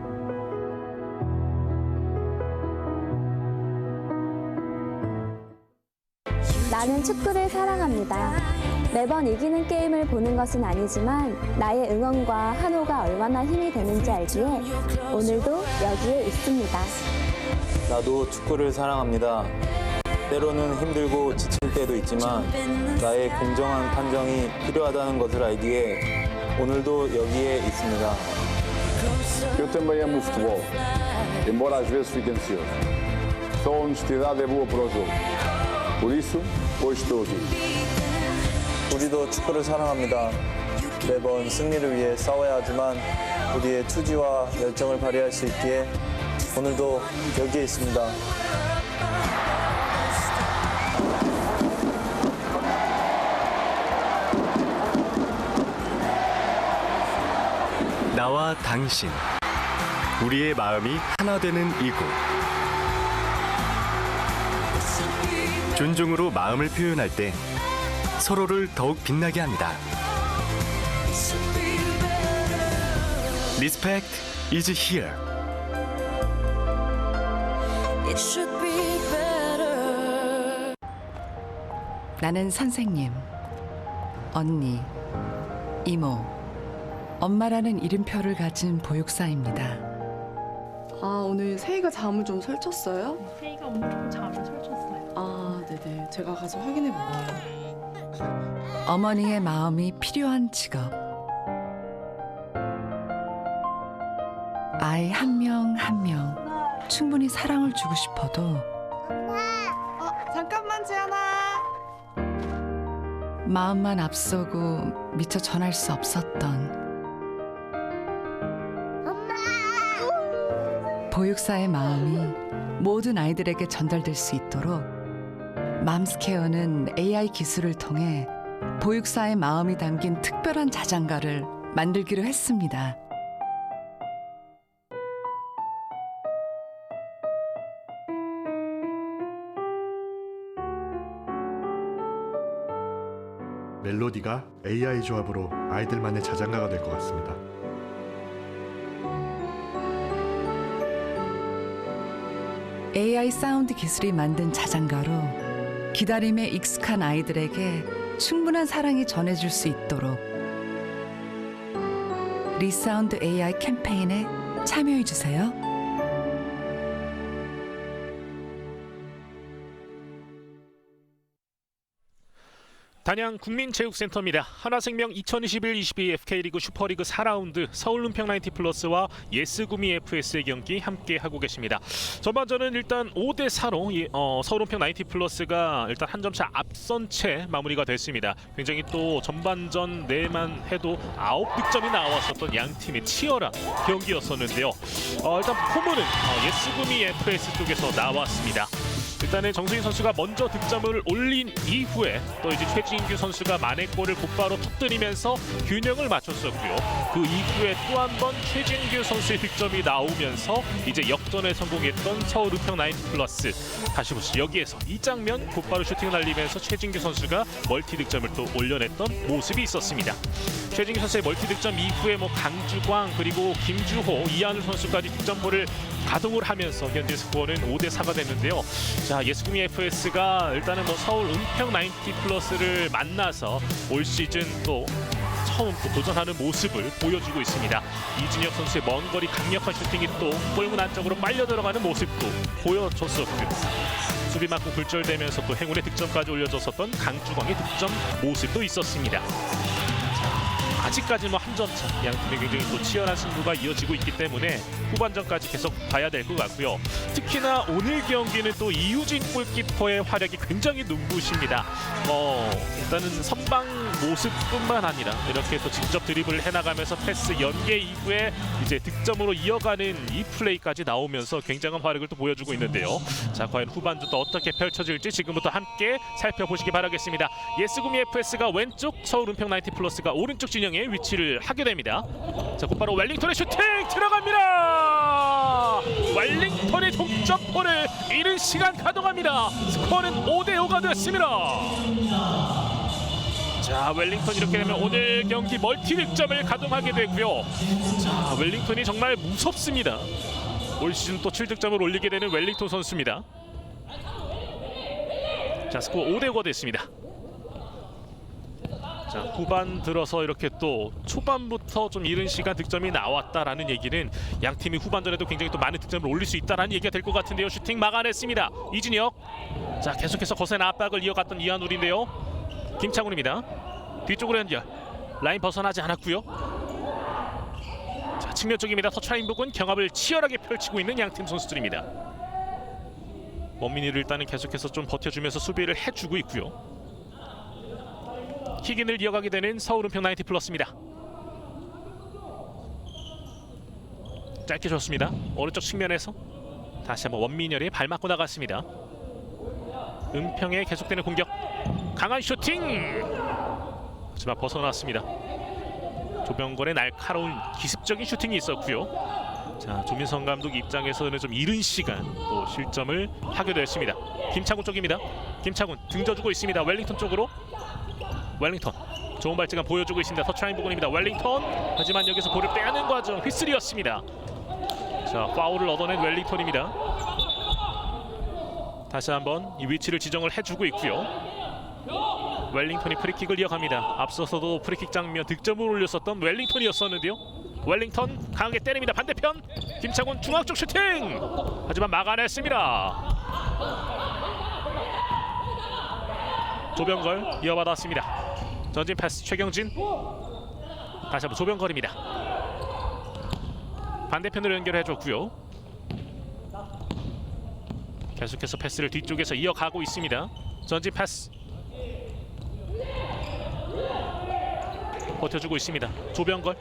나는 축구를 사랑합니다. 매번 이기는 게임을 보는 것은 아니지만 나의 응원과 환호가 얼마나 힘이 되는지 알기에 오늘도 여기에 있습니다. 나도 축구를 사랑합니다. 때로는 힘들고 지칠 때도 있지만 나의 공정한 판정이 필요하다는 것을 알기에 오늘도 여기에 있습니다. Eu também amo o futebol, embora às vezes fique ansioso. Só a honestidade é boa para o jogo. Por isso, hoje estou aqui. 우리도 축구를 사랑합니다. 매번 승리를 위해 싸워야 하지만 우리의 투지와 열정을 발휘할 수 있기에 오늘도 여기에 있습니다. 나와 당신, 우리의 마음이 하나 되는 이곳. 존중으로 마음을 표현할 때 서로를 더욱 빛나게 합니다. Respect is here. 나는 선생님, 언니, 이모, 엄마라는 이름표를 가진 보육사입니다. 아, 오늘 세희가 잠을 좀 설쳤어요? 세희가 오늘 좀 잠을 설쳤어요. 아, 네네. 제가 가서 확인해 볼게요. 어머니의 마음이 필요한 직업. 아이 한 명 한 명 충분히 사랑을 주고 싶어도 잠깐만, 지연아. 마음만 앞서고 미처 전할 수 없었던 보육사의 마음이 모든 아이들에게 전달될 수 있도록 맘스케어는 AI 기술을 통해 보육사의 마음이 담긴 특별한 자장가를 만들기로 했습니다. 멜로디가 AI 조합으로 아이들만의 자장가가 될 것 같습니다. AI 사운드 기술이 만든 자장가로 기다림에 익숙한 아이들에게 충분한 사랑이 전해질 수 있도록 리사운드 AI 캠페인에 참여해주세요. 단양 국민체육센터입니다. 하나생명 2021-22 FK리그 슈퍼리그 4라운드 서울은평 90플러스와 예스구미 FS의 경기 함께 하고 계십니다. 전반전은 일단 5대4로 서울은평 90플러스가 일단 한 점차 앞선 채 마무리가 됐습니다. 굉장히 또 전반전 내만 해도 9득점이 나왔었던 양 팀의 치열한 경기였었는데요. 일단 포문은 예스구미 FS 쪽에서 나왔습니다. 일단은 정수인 선수가 먼저 득점을 올린 이후에 또 이제 최진규 선수가 만회골을 곧바로 터뜨리면서 균형을 맞췄었고요. 그 이후에 또 한 번 최진규 선수의 득점이 나오면서 이제 역전에 성공했던 서울은평 90플러스. 다시 보시죠. 여기에서 이 장면 곧바로 슈팅을 날리면서 최진규 선수가 멀티 득점을 또 올려냈던 모습이 있었습니다. 최진규 선수의 멀티 득점 이후에 강주광 그리고 김주호, 이한울 선수까지 득점볼을 가동을 하면서 현재 스코어는 5대4가 됐는데요. 자, 예스구미 FS가 일단은 서울 은평 90플러스를 만나서 올 시즌 또 처음 또 도전하는 모습을 보여주고 있습니다. 이준혁 선수의 먼 거리 강력한 슈팅이 또 골문 안쪽으로 빨려 들어가는 모습도 보여줬었고요. 수비 맞고 굴절되면서 또 행운의 득점까지 올려줬었던 강주광의 득점 모습도 있었습니다. 아직까지 한 점 차, 양 팀이 굉장히 또 치열한 승부가 이어지고 있기 때문에 후반전까지 계속 봐야 될 것 같고요. 특히나 오늘 경기는 또 이유진 골키퍼의 활약이 굉장히 눈부십니다. 일단은 선방 모습뿐만 아니라 이렇게 또 직접 드리블을 해나가면서 패스 연계 이후에 이제 득점으로 이어가는 이 플레이까지 나오면서 굉장한 활약을 또 보여주고 있는데요. 자, 과연 후반전 또 어떻게 펼쳐질지 지금부터 함께 살펴보시기 바라겠습니다. 예스구미 FS가 왼쪽, 서울은평 90플러스가 오른쪽 진영에 위치를 하게 됩니다. 자, 곧바로 웰링턴의 슈팅 들어갑니다. 웰링턴의 동점골을 이른 시간 가동합니다. 스코어는 5대5가 되었습니다. 자, 웰링턴 이렇게 되면 오늘 경기 멀티 득점을 가동하게 되고요. 자, 웰링턴이 정말 무섭습니다. 올 시즌 또 7득점을 올리게 되는 웰링턴 선수입니다. 자, 스코어 5대5가 됐습니다. 자, 후반 들어서 이렇게 또 초반부터 좀 이른 시간 득점이 나왔다라는 얘기는 양 팀이 후반전에도 굉장히 또 많은 득점을 올릴 수 있다라는 얘기가 될 것 같은데요. 슈팅 막아냈습니다. 이진혁. 자, 계속해서 거센 압박을 이어갔던 이한울인데요. 김창훈입니다. 뒤쪽으로 연결. 라인 벗어나지 않았고요. 자, 측면 쪽입니다. 터치라인 부근 경합을 치열하게 펼치고 있는 양 팀 선수들입니다. 원민이를 일단은 계속해서 좀 버텨주면서 수비를 해주고 있고요. 킥인을 이어가게 되는 서울은평 90플러스입니다. 짧게 줬습니다. 오른쪽 측면에서 다시 한번 원민열이 발 맞고 나갔습니다. 은평의 계속되는 공격. 강한 슈팅! 하지만 벗어났습니다. 조병건의 날카로운 기습적인 슈팅이 있었고요. 자, 조민성 감독 입장에서는 좀 이른 시간 또 실점을 하게 됐습니다. 김창훈 쪽입니다. 김창훈 등져주고 있습니다. 웰링턴 쪽으로. 웰링턴 좋은 발재간 보여주고 있습니다. 터치라인 부근입니다. 웰링턴 하지만 여기서 볼을 빼앗는 과정 휘슬이었습니다. 자, 파울을 얻어낸 웰링턴입니다. 다시 한번 이 위치를 지정을 해주고 있고요. 웰링턴이 프리킥을 이어갑니다. 앞서서도 프리킥 장면 득점을 올렸었던 웰링턴이었었는데요. 웰링턴 강하게 때립니다. 반대편 김창훈 중앙 쪽 슈팅! 하지만 막아냈습니다. 조병걸 이어받았습니다. 전진 패스 최경진. 다시 한번 조병걸입니다. 반대편으로 연결해줬고요. 계속해서 패스를 뒤쪽에서 이어가고 있습니다. 전진 패스 버텨주고 있습니다. 조병걸.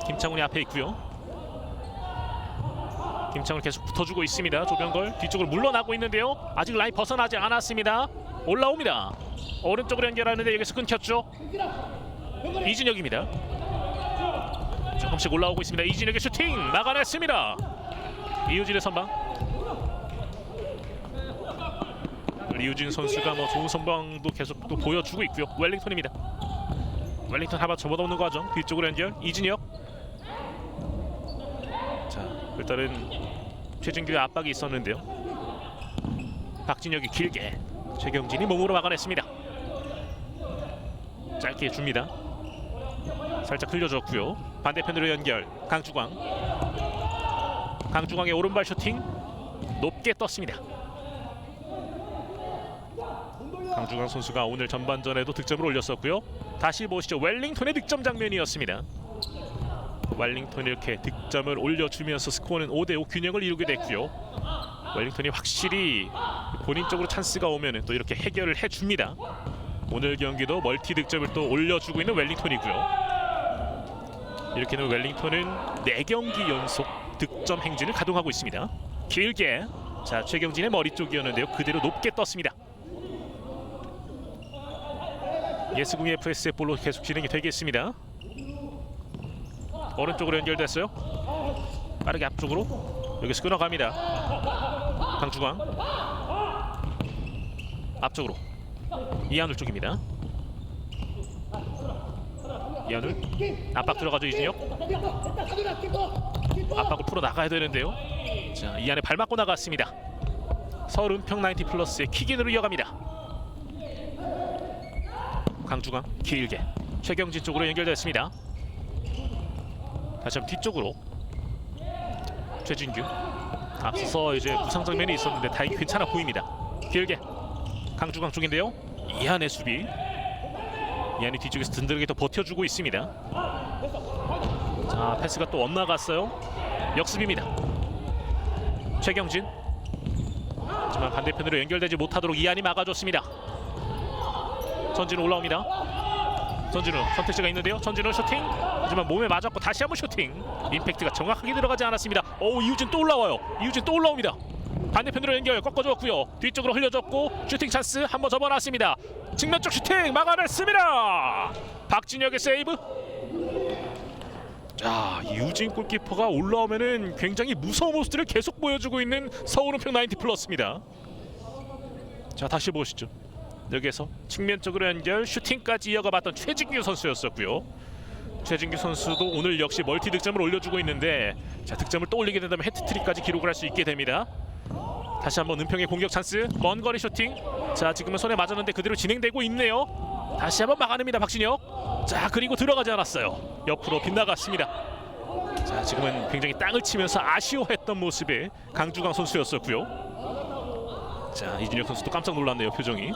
김창훈이 앞에 있고요. 김창훈 계속 붙어주고 있습니다. 조병걸 뒤쪽으로 물러나고 있는데요. 아직 라인 벗어나지 않았습니다. 올라옵니다. 오른쪽으로 연결하는데 여기서 끊겼죠. 이진혁입니다. 조금씩 올라오고 있습니다. 이진혁의 슈팅 막아냈습니다. 이우진의 선방. 이우진 선수가 좋은 선방도 계속 또 보여주고 있고요. 웰링턴입니다. 웰링턴 하바 접어놓는 과정 뒤쪽으로 연결. 이진혁. 자, 일단은 최진규의 압박이 있었는데요. 박진혁이 길게, 최경진이 몸으로 막아냈습니다. 짧게 줍니다. 살짝 흘려줬고요. 반대편으로 연결. 강주광. 강주광의 오른발 슈팅 높게 떴습니다. 강주광 선수가 오늘 전반전에도 득점을 올렸었고요. 다시 보시죠. 웰링턴의 득점 장면이었습니다. 웰링턴이 이렇게 득점을 올려주면서 스코어는 5대5 균형을 이루게 됐고요. 웰링턴이 확실히 본인 쪽으로 찬스가 오면 또 이렇게 해결을 해줍니다. 오늘 경기도 멀티 득점을 또 올려주고 있는 웰링턴이고요. 이렇게 되면 웰링턴은 4경기 연속 득점 행진을 가동하고 있습니다. 길게. 자, 최경진의 머리 쪽이었는데요. 그대로 높게 떴습니다. 예스궁 FS의 볼로 계속 진행이 되겠습니다. 오른쪽으로 연결됐어요. 빠르게 앞쪽으로 여기서 끊어갑니다. 강주광 앞쪽으로 이한울 쪽입니다. 이한울 압박 들어가죠. 이진혁 압박을 풀어 나가야 되는데요. 자, 이 안에 발 맞고 나갔습니다. 서른평 90플러스의 킥인으로 이어갑니다. 강주광 길게 최경진 쪽으로 연결됐습니다. 다시 한번 뒤쪽으로 최진규. 앞서서 이제 부상 장면이 있었는데 다행히 괜찮아 보입니다. 길게 강주광 쪽인데요. 이한의 수비. 이한이 뒤쪽에서 든든하게 더 버텨주고 있습니다. 자, 패스가 또 엇나갔어요. 역습입니다. 최경진. 하지만 반대편으로 연결되지 못하도록 이한이 막아줬습니다. 전진우 올라옵니다. 전진우 선택지가 있는데요. 전진우 슈팅. 하지만 몸에 맞았고 다시 한번 슈팅. 임팩트가 정확하게 들어가지 않았습니다. 오, 이우진 또 올라와요. 이우진 또 올라옵니다. 반대편으로 연결 꺾어줬고요. 뒤쪽으로 흘려줬고 슈팅 찬스 한번 접어놨습니다. 측면 쪽 슈팅 막아냈습니다. 박진혁의 세이브. 자, 이우진 골키퍼가 올라오면은 굉장히 무서운 모습들을 계속 보여주고 있는 서울은평 90플러스입니다. 자, 다시 보시죠. 여기에서 측면 쪽으로 연결 슈팅까지 이어가봤던 최진규 선수였었고요. 최진규 선수도 오늘 역시 멀티 득점을 올려주고 있는데, 자, 득점을 또 올리게 된다면 해트트릭까지 기록을 할 수 있게 됩니다. 다시 한번 은평의 공격 찬스. 먼 거리 슈팅. 자, 지금은 손에 맞았는데 그대로 진행되고 있네요. 다시 한번 막아냅니다. 박진혁. 자, 그리고 들어가지 않았어요. 옆으로 빗나갔습니다. 자, 지금은 굉장히 땅을 치면서 아쉬워했던 모습의 강주광 선수였었고요. 자, 이진혁 선수도 깜짝 놀랐네요. 표정이.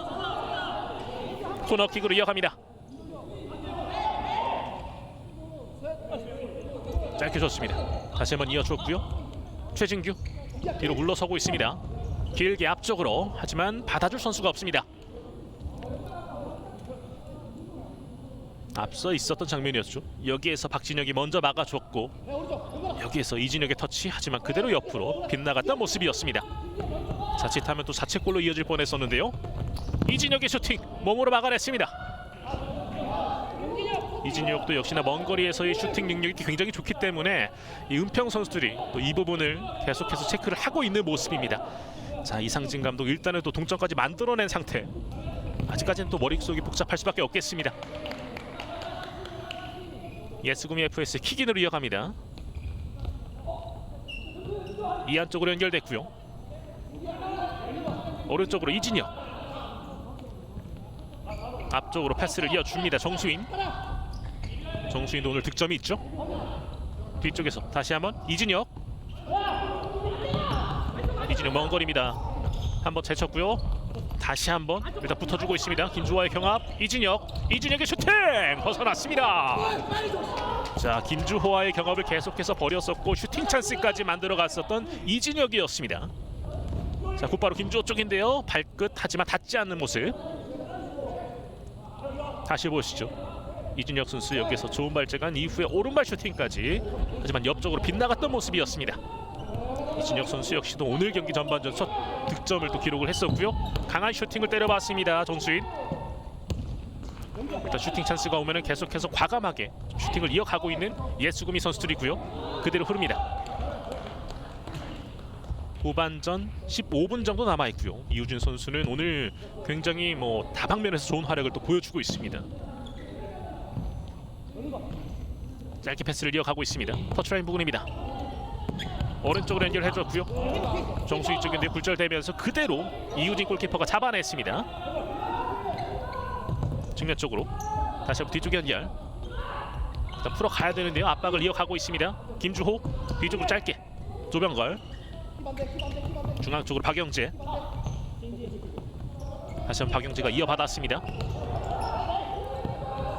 코너킥으로 이어갑니다. 짧게 줬습니다. 다시 한번 이어줬고요. 최진규 뒤로 물러서고 있습니다. 길게 앞쪽으로. 하지만 받아줄 선수가 없습니다. 앞서 있었던 장면이었죠. 여기에서 박진혁이 먼저 막아줬고 여기에서 이진혁의 터치. 하지만 그대로 옆으로 빗나갔던 모습이었습니다. 자칫하면 또 자책골로 이어질 뻔했었는데요. 이진혁의 슈팅 몸으로 막아냈습니다. 이진혁도 역시나 먼 거리에서의 슈팅 능력이 굉장히 좋기 때문에 이 은평 선수들이 또 이 부분을 계속해서 체크를 하고 있는 모습입니다. 자, 이상진 감독 일단은 또 동점까지 만들어낸 상태. 아직까지는 또 머릿속이 복잡할 수밖에 없겠습니다. 예스구미 FS 킥인으로 이어갑니다. 이 안쪽으로 연결됐고요. 오른쪽으로 이진혁. 앞쪽으로 패스를 이어줍니다. 정수인. 정수인도 오늘 득점이 있죠. 뒤쪽에서 다시 한번 이진혁. 이진혁 먼 거리입니다. 한번 제쳤고요. 다시 한번 일단 붙어주고 있습니다. 김주호와의 경합. 이진혁의 슈팅 벗어났습니다. 자, 김주호와의 경합을 계속해서 벌였었고 슈팅 찬스까지 만들어 갔었던 이진혁이었습니다. 자, 곧바로 김주호 쪽인데요. 발끝 하지만 닿지 않는 모습. 다시 보시죠. 이진혁 선수 여기서 좋은 발재간 이후에 오른발 슈팅까지. 하지만 옆쪽으로 빗나갔던 모습이었습니다. 이진혁 선수 역시도 오늘 경기 전반전 첫 득점을 또 기록을 했었고요. 강한 슈팅을 때려봤습니다. 정수인. 일단 슈팅 찬스가 오면은 계속해서 과감하게 슈팅을 이어가고 있는 예스구미 선수들이고요. 그대로 흐릅니다. 후반전 15분 정도 남아 있고요. 이우준 선수는 오늘 굉장히 다방면에서 좋은 활약을 또 보여주고 있습니다. 짧게 패스를 이어가고 있습니다. 터치라인 부근입니다. 오른쪽으로 연결해줬고요. 정수희 쪽인데 굴절되면서 그대로 이우진 골키퍼가 잡아냈습니다. 측면 쪽으로 다시 한번 뒤쪽 연결. 일단 풀어가야 되는데요. 압박을 이어가고 있습니다. 김주호 뒤쪽으로 짧게. 조병걸. 중앙 쪽으로 박영재. 다시 한번 박영재가 이어받았습니다.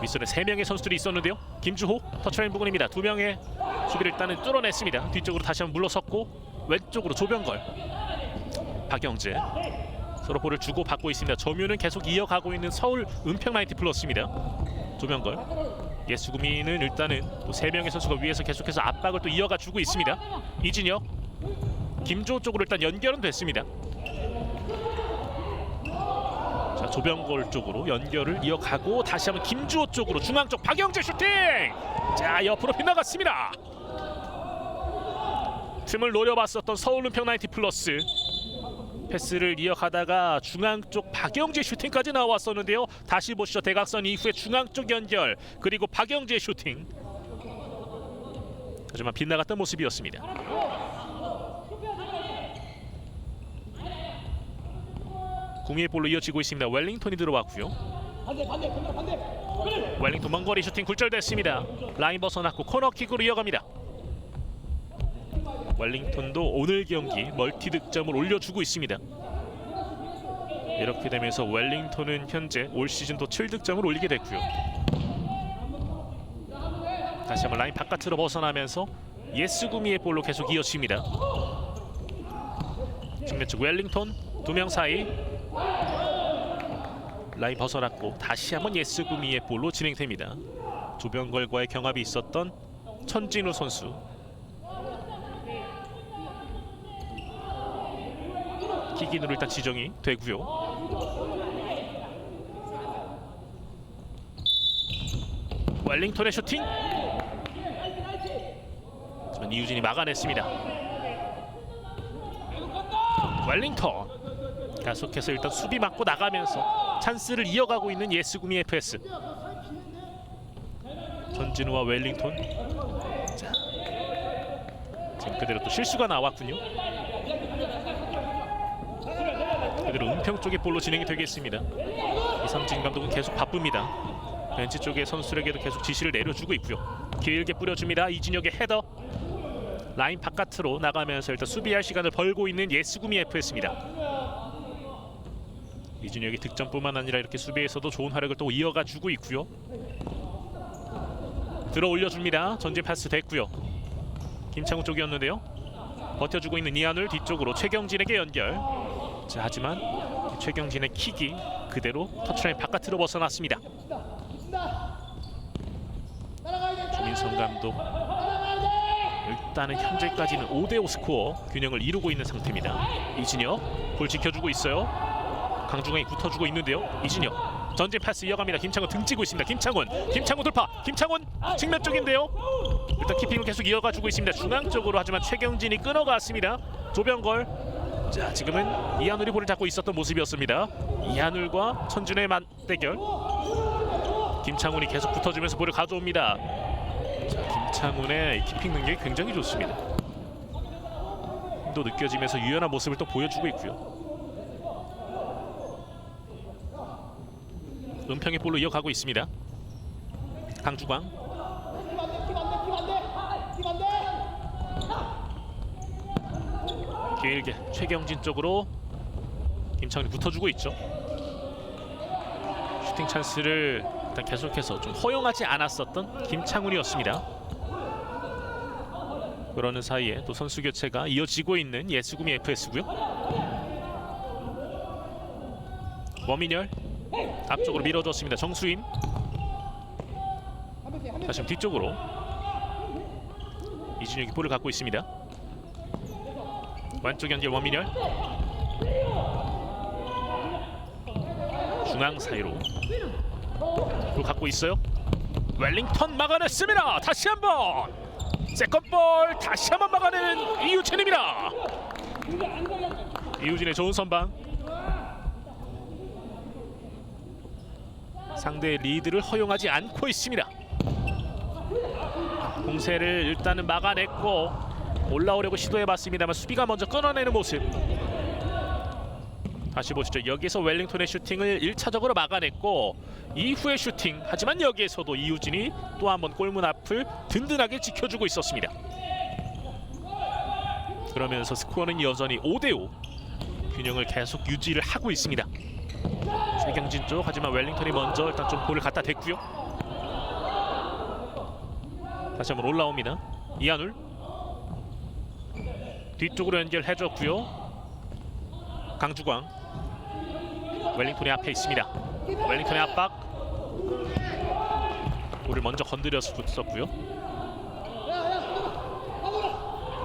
윗선에 3명의 선수들이 있었는데요. 김주호 터치라인 부근입니다. 2명의 수비를 일단은 뚫어냈습니다. 뒤쪽으로 다시 한번 물러섰고 왼쪽으로 조병걸, 박영재 서로 볼을 주고 받고 있습니다. 점유는 계속 이어가고 있는 서울 은평 나이트 플러스입니다. 조병걸, 예스구미는 일단은 또 3명의 선수가 위에서 계속해서 압박을 또 이어가 주고 있습니다. 이진혁, 김주호 쪽으로 일단 연결은 됐습니다. 자, 조병걸 쪽으로 연결을 이어가고 다시 한번 김주호 쪽으로 중앙 쪽 박영재 슈팅! 자, 옆으로 빗나갔습니다. 틈을 노려봤었던 서울 은평 나이트 플러스. 패스를 이어가다가 중앙 쪽 박영재 슈팅까지 나왔었는데요. 다시 보시죠. 대각선 이후에 중앙 쪽 연결 그리고 박영재 슈팅. 하지만 빗나갔던 모습이었습니다. 구미의 볼로 이어지고 있습니다. 웰링턴이 들어왔고요. 웰링턴 먼거리 슈팅 굴절됐습니다. 라인 벗어났고 코너킥으로 이어갑니다. 웰링턴도 오늘 경기 멀티 득점을 올려주고 있습니다. 이렇게 되면서 웰링턴은 현재 올 시즌도 7득점을 올리게 됐고요. 다시 한번 라인 바깥으로 벗어나면서 예스구미의 볼로 계속 이어집니다. 측면 쪽 웰링턴 2명 사이 라인 벗어났고 다시 한번 예스구미의 볼로 진행됩니다. 조병걸과의 경합이 있었던 천진우 선수. 킥인으로 일단 지정이 되고요. 웰링턴의 슈팅. 하지만 이우진이 막아냈습니다. 웰링턴 계속해서 일단 수비 맞고 나가면서 찬스를 이어가고 있는 예스구미 FS. 전진우와 웰링턴. 자, 지금 그대로 또 실수가 나왔군요. 그대로 은평 쪽의 볼로 진행이 되겠습니다. 이상진 감독은 계속 바쁩니다. 벤치 쪽의 선수들에게도 계속 지시를 내려주고 있고요. 길게 뿌려줍니다. 이진혁의 헤더. 라인 바깥으로 나가면서 일단 수비할 시간을 벌고 있는 예스구미 FS입니다. 이진혁이 득점뿐만 아니라 이렇게 수비에서도 좋은 활약을 또 이어가 주고 있고요. 들어 올려줍니다. 전진 패스 됐고요. 김창우 쪽이었는데요. 버텨주고 있는 이한울 뒤쪽으로 최경진에게 연결. 자, 하지만 최경진의 킥이 그대로 터치라인 바깥으로 벗어났습니다. 조민성 감독 일단은 현재까지는 5대5 스코어 균형을 이루고 있는 상태입니다. 이진혁 볼 지켜주고 있어요. 강중앙이 붙어주고 있는데요. 이진혁 전진 패스 이어갑니다. 김창훈 등지고 있습니다. 김창훈 돌파. 김창훈 측면 쪽인데요. 일단 키핑을 계속 이어가주고 있습니다. 중앙 쪽으로. 하지만 최경진이 끊어갔습니다. 조병걸. 자, 지금은 이한울이 볼을 잡고 있었던 모습이었습니다. 이한울과 천준의 맞대결. 김창훈이 계속 붙어주면서 볼을 가져옵니다. 자, 김창훈의 키핑 능력이 굉장히 좋습니다. 힘도 느껴지면서 유연한 모습을 또 보여주고 있고요. 은평의 볼로 이어가고 있습니다. 강주광. 길게 최경진 쪽으로 김창훈이 붙어주고 있죠. 슈팅 찬스를 일단 계속해서 좀 허용하지 않았었던 김창훈이었습니다. 그러는 사이에 또 선수 교체가 이어지고 있는 예수구미 FS고요. 원민열 앞쪽으로 밀어줬습니다. 정수임. 다시 뒤쪽으로 이준혁이 볼을 갖고 있습니다. 왼쪽 연결 원민열. 중앙 사이로 볼 갖고 있어요. 웰링턴 막아냈습니다. 다시 한번 세컨볼 다시 한번 막아내는 이우진입니다. 이우진의 좋은 선방. 상대의 리드를 허용하지 않고 있습니다. 공세를 일단은 막아냈고 올라오려고 시도해봤습니다만 수비가 먼저 끊어내는 모습. 다시 보시죠. 여기서 웰링턴의 슈팅을 1차적으로 막아냈고 이후의 슈팅. 하지만 여기에서도 이우진이 또 한 번 골문 앞을 든든하게 지켜주고 있었습니다. 그러면서 스코어는 여전히 5대5 균형을 계속 유지를 하고 있습니다. 최경진 쪽. 하지만 웰링턴이 먼저 일단 좀 볼을 갖다 댔고요. 다시 한번 올라옵니다. 이한울 뒤쪽으로 연결해줬고요. 강주광. 웰링턴이 앞에 있습니다. 웰링턴의 압박. 볼을 먼저 건드렸었고요.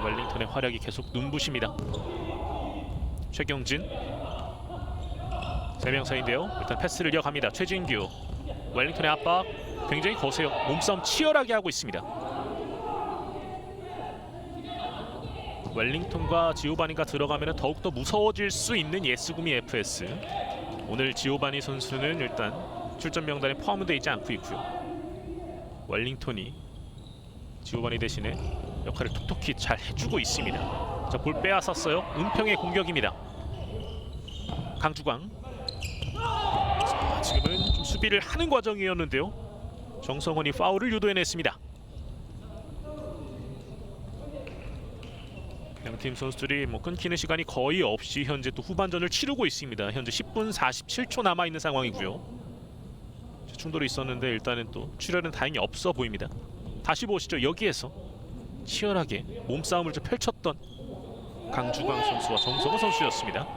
웰링턴의 활약이 계속 눈부십니다. 최경진 3명 사이인데요. 일단 패스를 이어갑니다. 최진규. 웰링턴의 압박 굉장히 거세요. 몸싸움 치열하게 하고 있습니다. 웰링턴과 지오바니가 들어가면 더욱더 무서워질 수 있는 예스구미 FS. 오늘 지오바니 선수는 일단 출전 명단에 포함되어 있지 않고 있고요. 웰링턴이 지오바니 대신에 역할을 톡톡히 잘 해주고 있습니다. 자, 볼 빼앗았어요. 은평의 공격입니다. 강주광. 자, 지금은 좀 수비를 하는 과정이었는데요. 정성원이 파울을 유도해냈습니다. 양팀 선수들이 끊기는 시간이 거의 없이 현재 또 후반전을 치르고 있습니다. 현재 10분 47초 남아있는 상황이고요. 충돌이 있었는데 일단은 또 출혈은 다행히 없어 보입니다. 다시 보시죠. 여기에서 치열하게 몸싸움을 좀 펼쳤던 강주광 선수와 정성호 선수였습니다.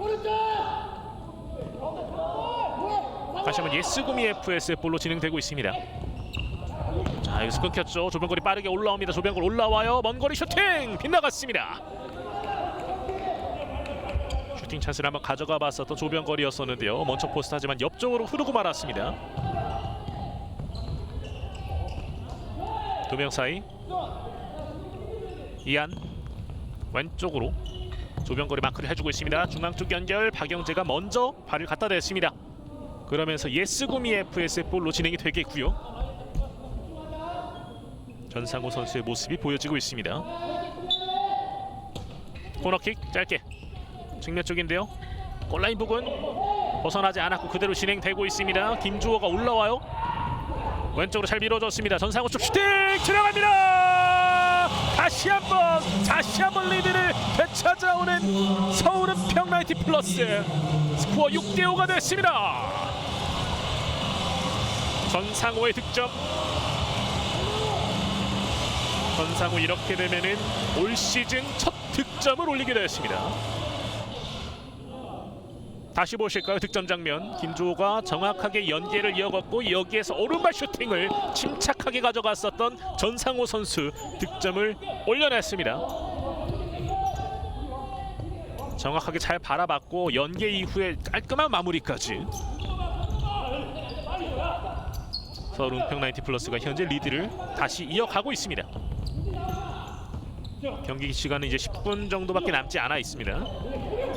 다시 한번 예스구미 FS의 볼로 진행되고 있습니다. 자, 여기서 끊겼죠. 조병걸이 빠르게 올라옵니다. 조병걸 올라와요. 먼 거리 슈팅 빗나갔습니다. 슈팅 찬스를 한번 가져가 봤었던 조병걸이었었는데요. 먼저 포스트 하지만 옆쪽으로 흐르고 말았습니다. 두 명 사이. 이한 왼쪽으로 조병걸이 마크를 해주고 있습니다. 중앙 쪽 연결. 박영재가 먼저 발을 갖다 댔습니다. 그러면서 예스구미 FS의 볼로 진행이 되겠고요. 전상우 선수의 모습이 보여지고 있습니다. 코너킥 짧게 측면 쪽인데요. 골라인 부근 벗어나지 않았고 그대로 진행되고 있습니다. 김주호가 올라와요. 왼쪽으로 잘 밀어줬습니다. 전상우 쪽 슈팅 들어갑니다. 다시 한번 리드를 되찾아오는 서울 은평 나이티 플러스. 스코어 6대5가 됐습니다. 전상우의 득점. 전상우 이렇게 되면은 올 시즌 첫 득점을 올리게 되었습니다. 다시 보실까요? 득점 장면. 김주호가 정확하게 연계를 이어갔고 여기에서 오른발 슈팅을 침착하게 가져갔었던 전상우 선수 득점을 올려냈습니다. 정확하게 잘 바라봤고 연계 이후에 깔끔한 마무리까지. 서울 은평 나인티 플러스가 현재 리드를 다시 이어가고 있습니다. 경기 시간은 이제 10분 정도밖에 남지 않아 있습니다.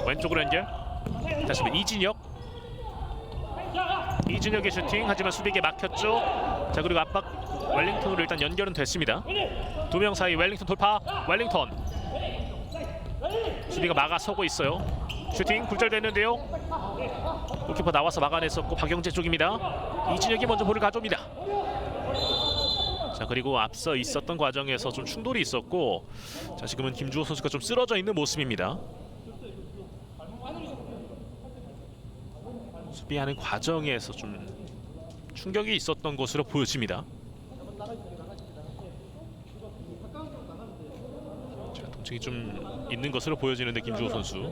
왼쪽으로 연결. 다시 한번 이진혁의 슈팅, 하지만 수비에게 막혔죠. 자, 그리고 압박 웰링턴으로 일단 연결은 됐습니다. 두 명 사이 웰링턴 돌파. 웰링턴 수비가 막아서고 있어요. 슈팅 굴절됐는데요. 골키퍼 나와서 막아냈었고 박영재 쪽입니다. 이진혁이 먼저 볼을 가져옵니다. 자, 그리고 앞서 있었던 과정에서 좀 충돌이 있었고, 자, 지금은 김주호 선수가 좀 쓰러져 있는 모습입니다. 수비하는 과정에서 좀 충격이 있었던 것으로 보여집니다. 자, 통증이 좀 있는 것으로 보여지는데 김주호 선수.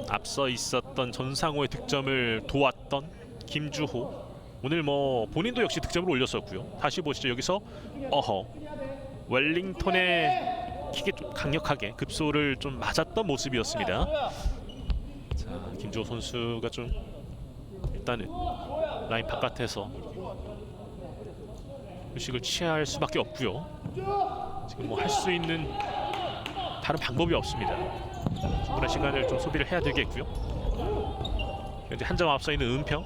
앞서 있었던 전상호의 득점을 도왔던 김주호. 오늘 뭐 본인도 역시 득점을 올렸었고요. 다시 보시죠. 여기서 웰링턴의 킥에 좀 강력하게 급소를 좀 맞았던 모습이었습니다. 자, 김주호 선수가 좀 일단은 라인 바깥에서 휴식을 취할 수밖에 없고요. 지금 뭐 할 수 있는 다른 방법이 없습니다. 충분한 시간을 좀 소비를 해야 되겠고요. 현재 한 점 앞서 있는 은평.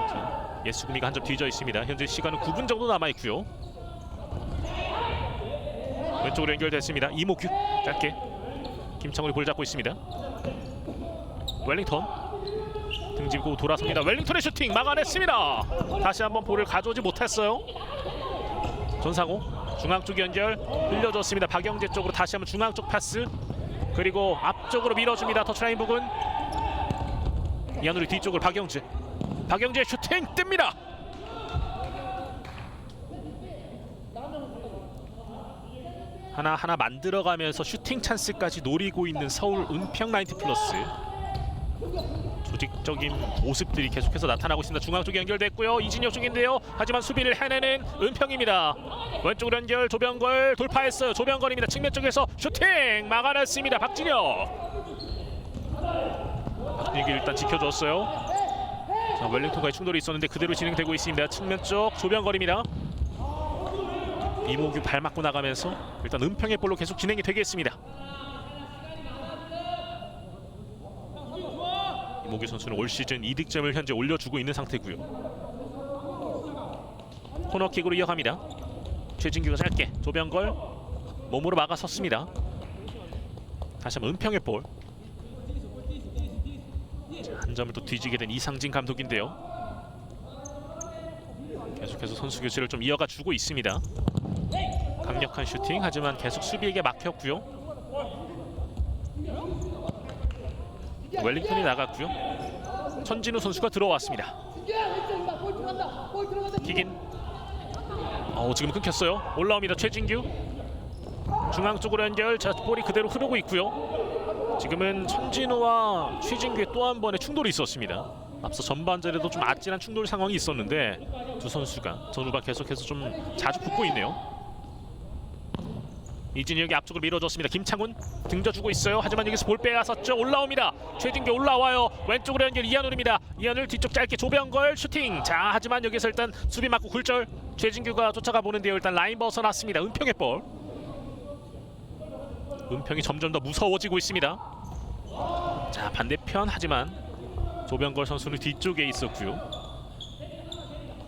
자, 예수구미가 한 점 뒤져 있습니다. 현재 시간은 9분 정도 남아 있고요. 왼쪽으로 연결됐습니다. 이모규 짧게. 김창훈이 볼 잡고 있습니다. 웰링턴 등지고 돌아섭니다. 웰링턴의 슈팅 막아냈습니다. 다시 한번 볼을 가져오지 못했어요. 전상호 중앙 쪽 연결 흘려줬습니다. 박영재 쪽으로 다시 한번 중앙 쪽 패스. 그리고 앞쪽으로 밀어줍니다. 터치라인 부근. 이한우리 뒤쪽으로 박영재. 박영재 슈팅 뜹니다. 하나하나 만들어가면서 슈팅 찬스까지 노리고 있는 서울 은평 나인티 플러스. 조직적인 모습들이 계속해서 나타나고 있습니다. 중앙 쪽에 연결됐고요. 이진혁 쪽인데요. 하지만 수비를 해내는 은평입니다. 왼쪽으로 연결. 조병걸 돌파했어요. 조병걸입니다. 측면 쪽에서 슈팅 막아냈습니다. 박진혁. 박진혁이 일단 지켜줬어요. 자, 웰링턴과의 충돌이 있었는데 그대로 진행되고 있습니다. 측면 쪽 조병걸입니다. 이모규 발 맞고 나가면서 일단 은평의 볼로 계속 진행이 되겠습니다. 이모규 선수는 올 시즌 2득점을 현재 올려주고 있는 상태고요. 코너킥으로 이어갑니다. 최진규가 짧게. 조병걸 몸으로 막아섰습니다. 다시 한번 은평의 볼. 자, 한 점을 또 뒤지게 된 이상진 감독인데요. 계속해서 선수 교체를 좀 이어가 주고 있습니다. 강력한 슈팅, 하지만 계속 수비에게 막혔고요. 웰링턴이 나갔고요. 천진우 선수가 들어왔습니다. 기긴. 지금 끊겼어요. 올라옵니다. 최진규. 중앙 쪽으로 연결. 자, 볼이 그대로 흐르고 있고요. 지금은 천진우와 최진규의 또 한 번의 충돌이 있었습니다. 앞서 전반전에도 좀 아찔한 충돌 상황이 있었는데 두 선수가 전후반 계속해서 좀 자주 붙고 있네요. 이진혁이 앞쪽으로 밀어줬습니다. 김창훈 등져주고 있어요. 하지만 여기서 볼 빼앗았죠. 올라옵니다. 최진규 올라와요. 왼쪽으로 연결. 이한울입니다. 이한울 뒤쪽 짧게. 조병걸 슈팅. 자, 하지만 여기서 일단 수비 맞고 굴절. 최진규가 쫓아가 보는데요. 일단 라인 벗어났습니다. 은평의 볼. 은평이 점점 더 무서워지고 있습니다. 자, 반대편. 하지만 조병걸 선수는 뒤쪽에 있었고요.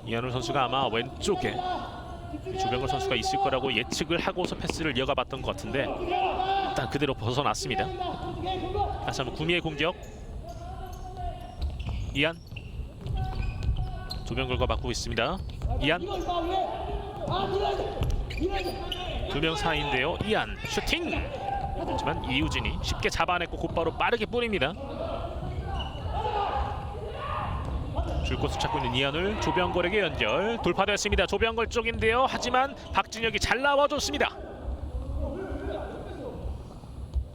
이한울 선수가 아마 왼쪽에 조병걸 선수가 있을 거라고 예측을 하고서 패스를 이어가 봤던 것 같은데 일단 그대로 벗어났습니다. 다시 한번 구미의 공격. 이한. 조병걸과 맞고 있습니다. 이한. 두 명 사이인데요. 이한 슈팅. 하지만 이우진이 쉽게 잡아냈고 곧바로 빠르게 뿌립니다. 줄 곳을 찾고 있는 이한울. 조병걸에게 연결. 돌파됐습니다. 조병걸 쪽인데요. 하지만 박진혁이 잘 나와줬습니다.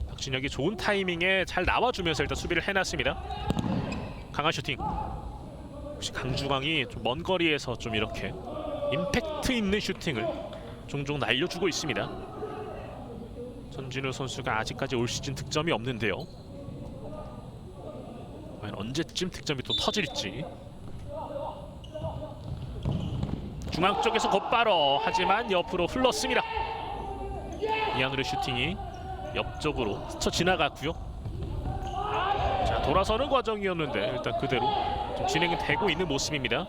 박진혁이 좋은 타이밍에 잘 나와주면서 일단 수비를 해놨습니다. 강한 슈팅. 혹시 강주광이 좀 먼 거리에서 좀 이렇게 임팩트 있는 슈팅을 종종 날려주고 있습니다. 전진우 선수가 아직까지 올 시즌 득점이 없는데요. 과연 언제쯤 득점이 또 터질지. 중앙 쪽에서 곧바로 하지만 옆으로 흘렀습니다. 이한울의 슈팅이 옆쪽으로 스쳐 지나갔고요. 자, 돌아서는 과정이었는데 일단 그대로 좀 진행이 되고 있는 모습입니다.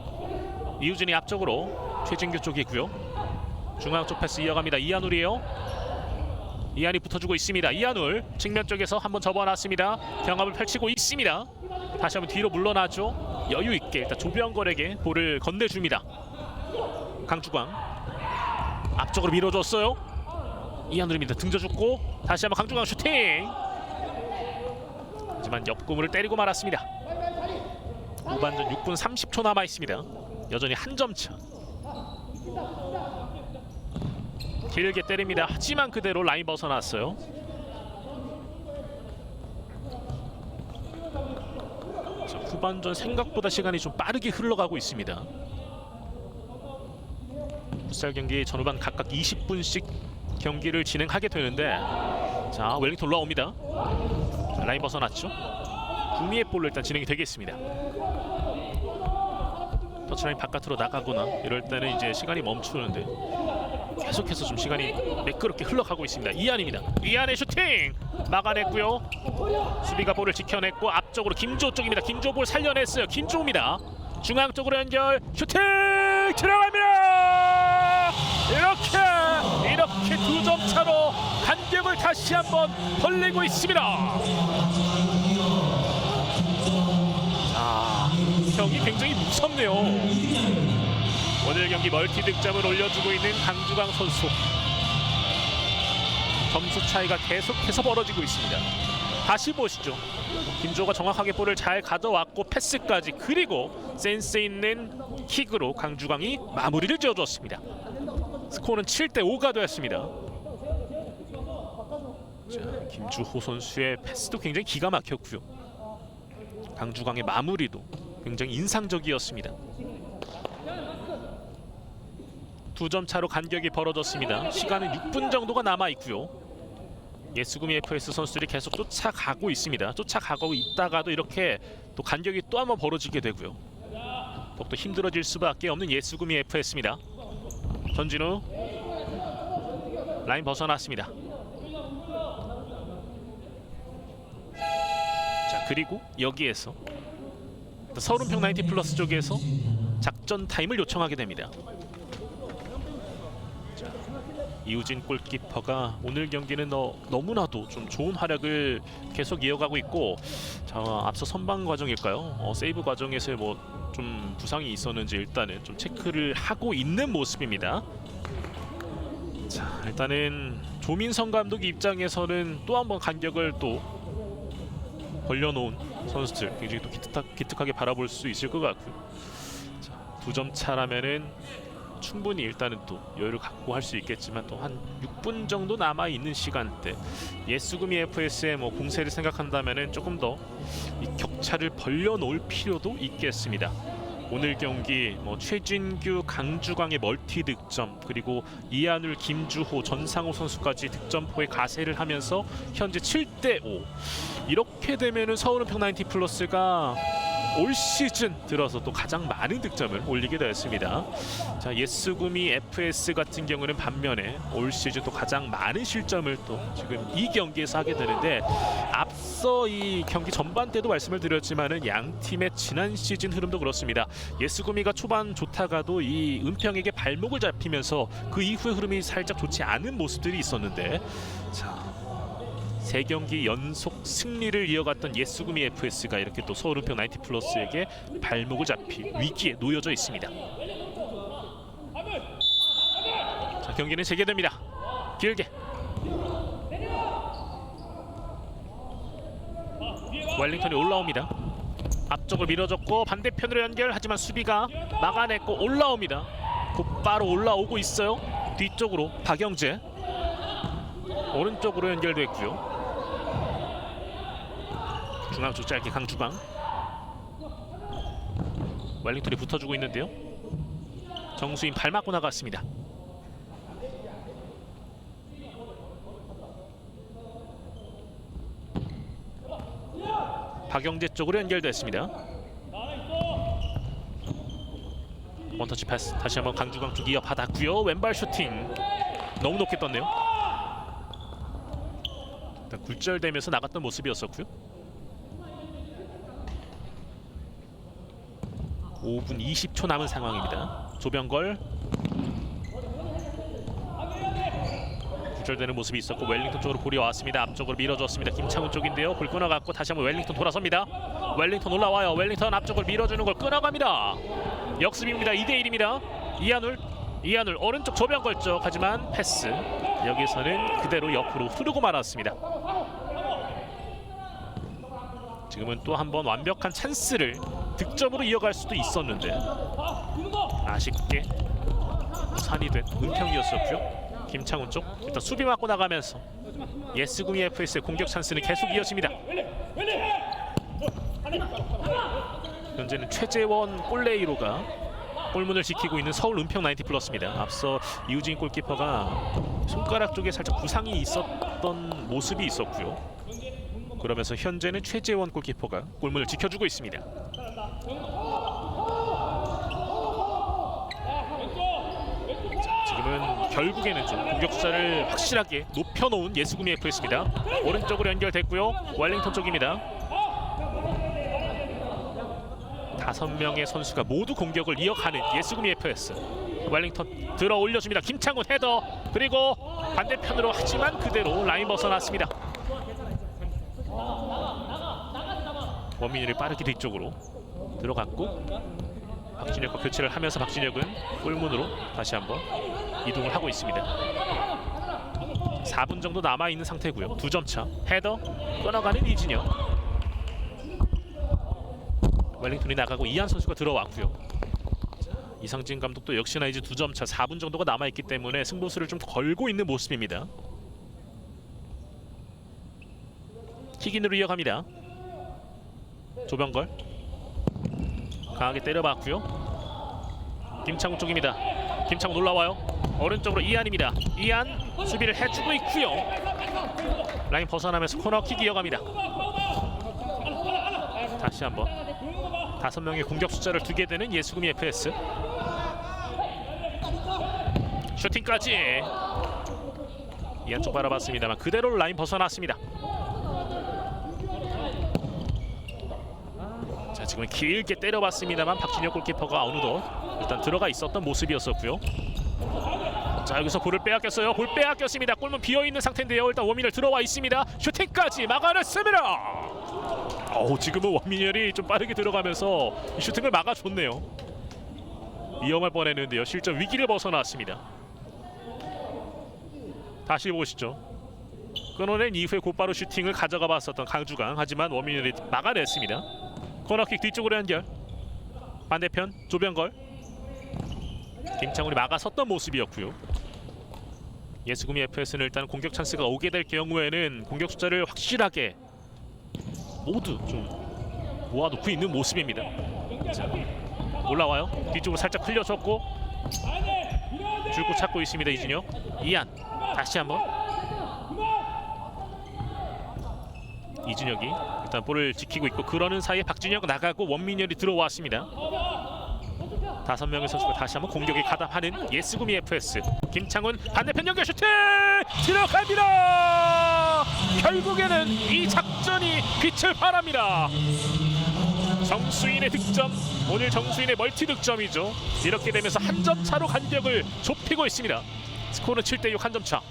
이우진이 앞쪽으로 최진규 쪽이고요. 중앙 쪽 패스 이어갑니다. 이한울이에요. 이한이 붙어주고 있습니다. 이한울 측면 쪽에서 한번 접어놨습니다. 경합을 펼치고 있습니다. 다시 한번 뒤로 물러나죠. 여유 있게 일단 조병걸에게 볼을 건네줍니다. 강주광 앞쪽으로 밀어줬어요. 이한울입니다. 등져줬고 다시 한번 강주광 슈팅. 하지만 옆구물을 때리고 말았습니다. 후반전 6분 30초 남아 있습니다. 여전히 한 점 차. 길게 때립니다. 하지만 그대로 라인 벗어났어요. 자, 후반전 생각보다 시간이 좀 빠르게 흘러가고 있습니다. 풋살 경기 전후반 각각 20분씩 경기를 진행하게 되는데, 자 웰링턴 올라옵니다. 자, 라인 벗어났죠. 구미의 볼로 일단 진행이 되겠습니다. 터치라인 바깥으로 나가거나 이럴 때는 이제 시간이 멈추는데 계속해서 좀 시간이 매끄럽게 흘러가고 있습니다. 이한입니다. 이한의 슈팅 막아냈고요. 수비가 볼을 지켜냈고 앞쪽으로 김주호 쪽입니다. 김주호 볼 살려냈어요. 김주호입니다. 중앙 쪽으로 연결 슈팅 들어갑니다. 이렇게 2점 차로 간격을 다시 한번 벌리고 있습니다. 자, 경기 굉장히 무섭네요. 오늘 경기 멀티 득점을 올려주고 있는 강주광 선수. 점수 차이가 계속해서 벌어지고 있습니다. 다시 보시죠. 김주호가 정확하게 볼을 잘 가져왔고 패스까지, 그리고 센스 있는 킥으로 강주광이 마무리를 지어줬습니다. 스코어는 7대5가 되었습니다. 자, 김주호 선수의 패스도 굉장히 기가 막혔고요. 강주광의 마무리도 굉장히 인상적이었습니다. 2점 차로 간격이 벌어졌습니다. 시간은 6분 정도가 남아 있고요. 예스구미 FS 선수들이 계속 쫓아가고 있습니다. 쫓아가고 있다가도 이렇게 또 간격이 또 한번 벌어지게 되고요. 더욱더 힘들어질 수밖에 없는 예스구미 FS입니다. 전진우 라인 벗어났습니다. 자, 그리고 여기에서 서울은평 90플러스 쪽에서 작전 타임을 요청하게 됩니다. 자, 이우진 골키퍼가 오늘 경기는 너무나도 좀 좋은 활약을 계속 이어가고 있고, 자, 앞서 선방 과정일까요? 세이브 과정에서 뭐 좀 부상이 있었는지 일단은 좀 체크를 하고 있는 모습입니다. 자, 일단은 조민성 감독 입장에서는 또 한번 간격을 또 벌려놓은 선수들 굉장히 또 기특하게 바라볼 수 있을 것 같고요. 자, 2점 차라면은 충분히 일단은 또 여유를 갖고 할 수 있겠지만 또 한 6분 정도 남아 있는 시간대, 예스구미 FS의 뭐 공세를 생각한다면은 조금 더 이 격차를 벌려놓을 필요도 있겠습니다. 오늘 경기 뭐 최진규, 강주광의 멀티 득점, 그리고 이한울, 김주호, 전상우 선수까지 득점포에 가세를 하면서 현재 7대5. 이렇게 되면은 서울은평 90플러스가 올 시즌 들어서 또 가장 많은 득점을 올리게 되었습니다. 자, 예스구미 FS 같은 경우는 반면에 올 시즌 또 가장 많은 실점을 또 지금 이 경기에서 하게 되는데, 앞서 이 경기 전반 때도 말씀을 드렸지만은 양 팀의 지난 시즌 흐름도 그렇습니다. 예스구미가 초반 좋다가도 이 은평에게 발목을 잡히면서 그 이후의 흐름이 살짝 좋지 않은 모습들이 있었는데, 자, 3경기 연속 승리를 이어갔던 예스구미 FS가 이렇게 또 서울은평 90플러스에게 발목을 잡힌 위기에 놓여져 있습니다. 자, 경기는 재개됩니다. 길게 웰링턴이 올라옵니다. 앞쪽을 밀어줬고 반대편으로 연결, 하지만 수비가 막아냈고 올라옵니다. 곧바로 올라오고 있어요. 뒤쪽으로 박영재, 오른쪽으로 연결됐고요. 중앙 쪽 짧게 강주광, 웰링턴이 붙어주고 있는데요. 정수인 발 맞고 나갔습니다. 박영재 쪽으로 연결됐습니다. 원터치 패스 다시 한번 강주광 쪽 이어받았고요. 왼발 슈팅 너무 높게 떴네요. 일단 굴절되면서 나갔던 모습이었었고요. 5분 20초 남은 상황입니다. 조병걸 굴절되는 모습이 있었고 웰링턴 쪽으로 볼이 왔습니다. 앞쪽으로 밀어줬습니다. 김창훈 쪽인데요. 볼 끊어갔고 다시 한번 웰링턴 돌아섭니다. 웰링턴 올라와요. 웰링턴 앞쪽을 밀어주는 걸 끊어갑니다. 역습입니다. 2대1입니다. 이한울 오른쪽 조병걸 쪽 하지만 패스. 여기서는 그대로 옆으로 흐르고 말았습니다. 지금은 또 한 번 완벽한 찬스를 득점으로 이어갈 수도 있었는데 아쉽게 산이 된 은평이었었고요. 김창훈 쪽 일단 수비 맞고 나가면서 예스구미 FS의 공격 찬스는 계속 이어집니다. 현재는 최재원 골레이로가 골문을 지키고 있는 서울 은평 90플러스입니다. 앞서 이우진 골키퍼가 손가락 쪽에 살짝 부상이 있었던 모습이 있었고요. 그러면서 현재는 최재원 골키퍼가 골문을 지켜주고 있습니다. 지금은 결국에는 좀 공격 숫자를 확실하게 높여놓은 예스구미 FS입니다. 오른쪽으로 연결됐고요. 웰링턴 쪽입니다. 5명의 선수가 모두 공격을 이어가는 예스구미 FS. 웰링턴 들어 올려줍니다. 김창훈 헤더 그리고 반대편으로 하지만 그대로 라인 벗어났습니다. 원민이를 빠르게 뒤쪽으로 들어갔고 박진혁과 교체를 하면서 박진혁은 골문으로 다시 한번 이동을 하고 있습니다. 4분 정도 남아있는 상태고요. 2점 차 헤더 끊어가는 이진혁. 웰링턴이 나가고 이한 선수가 들어왔고요. 이상진 감독도 역시나 이제 2점 차 4분 정도가 남아있기 때문에 승부수를 좀 걸고 있는 모습입니다. 킥인으로 이어갑니다. 조병걸 강하게 때려봤고요. 김창훈 쪽입니다. 김창훈 올라와요. 오른쪽으로 이한입니다. 이한 수비를 해주고 있고요. 라인 벗어나면서 코너킥 이어갑니다. 다시 한번 5명의 공격 숫자를 두게 되는 예스구미 FS. 슈팅까지 이한 쪽 바라봤습니다만 그대로 라인 벗어났습니다. 자, 지금은 길게 때려봤습니다만 박진혁 골키퍼가 어느덧 일단 들어가 있었던 모습이었었고요. 자, 여기서 볼을 빼앗겼어요. 볼 빼앗겼습니다. 골문 비어있는 상태인데요. 일단 원민을 들어와 있습니다. 슈팅까지 막아냈습니다. 지금은 원민열이 좀 빠르게 들어가면서 슈팅을 막아줬네요. 위험할 뻔했는데요. 실점 위기를 벗어났습니다. 다시 보시죠. 끊어낸 이후에 곧바로 슈팅을 가져가 봤었던 강주강. 하지만 원민열이 막아냈습니다. 코너킥 뒤쪽으로 연결. 반대편 조병걸. 김창훈이 막아섰던 모습이었고요. 예스구미 FS는 일단 공격 찬스가 오게 될 경우에는 공격 숫자를 확실하게 모두 좀 모아놓고 있는 모습입니다. 자, 올라와요. 뒤쪽으로 살짝 흘려줬고 줄곧 찾고 있습니다. 이진혁. 이한 다시 한번 이진혁이 일단 볼을 지키고 있고 그러는 사이에 박진혁 나가고 원민열이 들어왔습니다. 5명의 선수가 다시 한번 공격에 가담하는 예스구미 FS. 김창훈 반대편 연결 슈팅 들어갑니다. 결국에는 이 작전이 빛을 발합니다. 정수인의 득점, 오늘 정수인의 멀티 득점이죠. 이렇게 되면서 한 점 차로 간격을 좁히고 있습니다. 스코어는 7대6 한 점 차.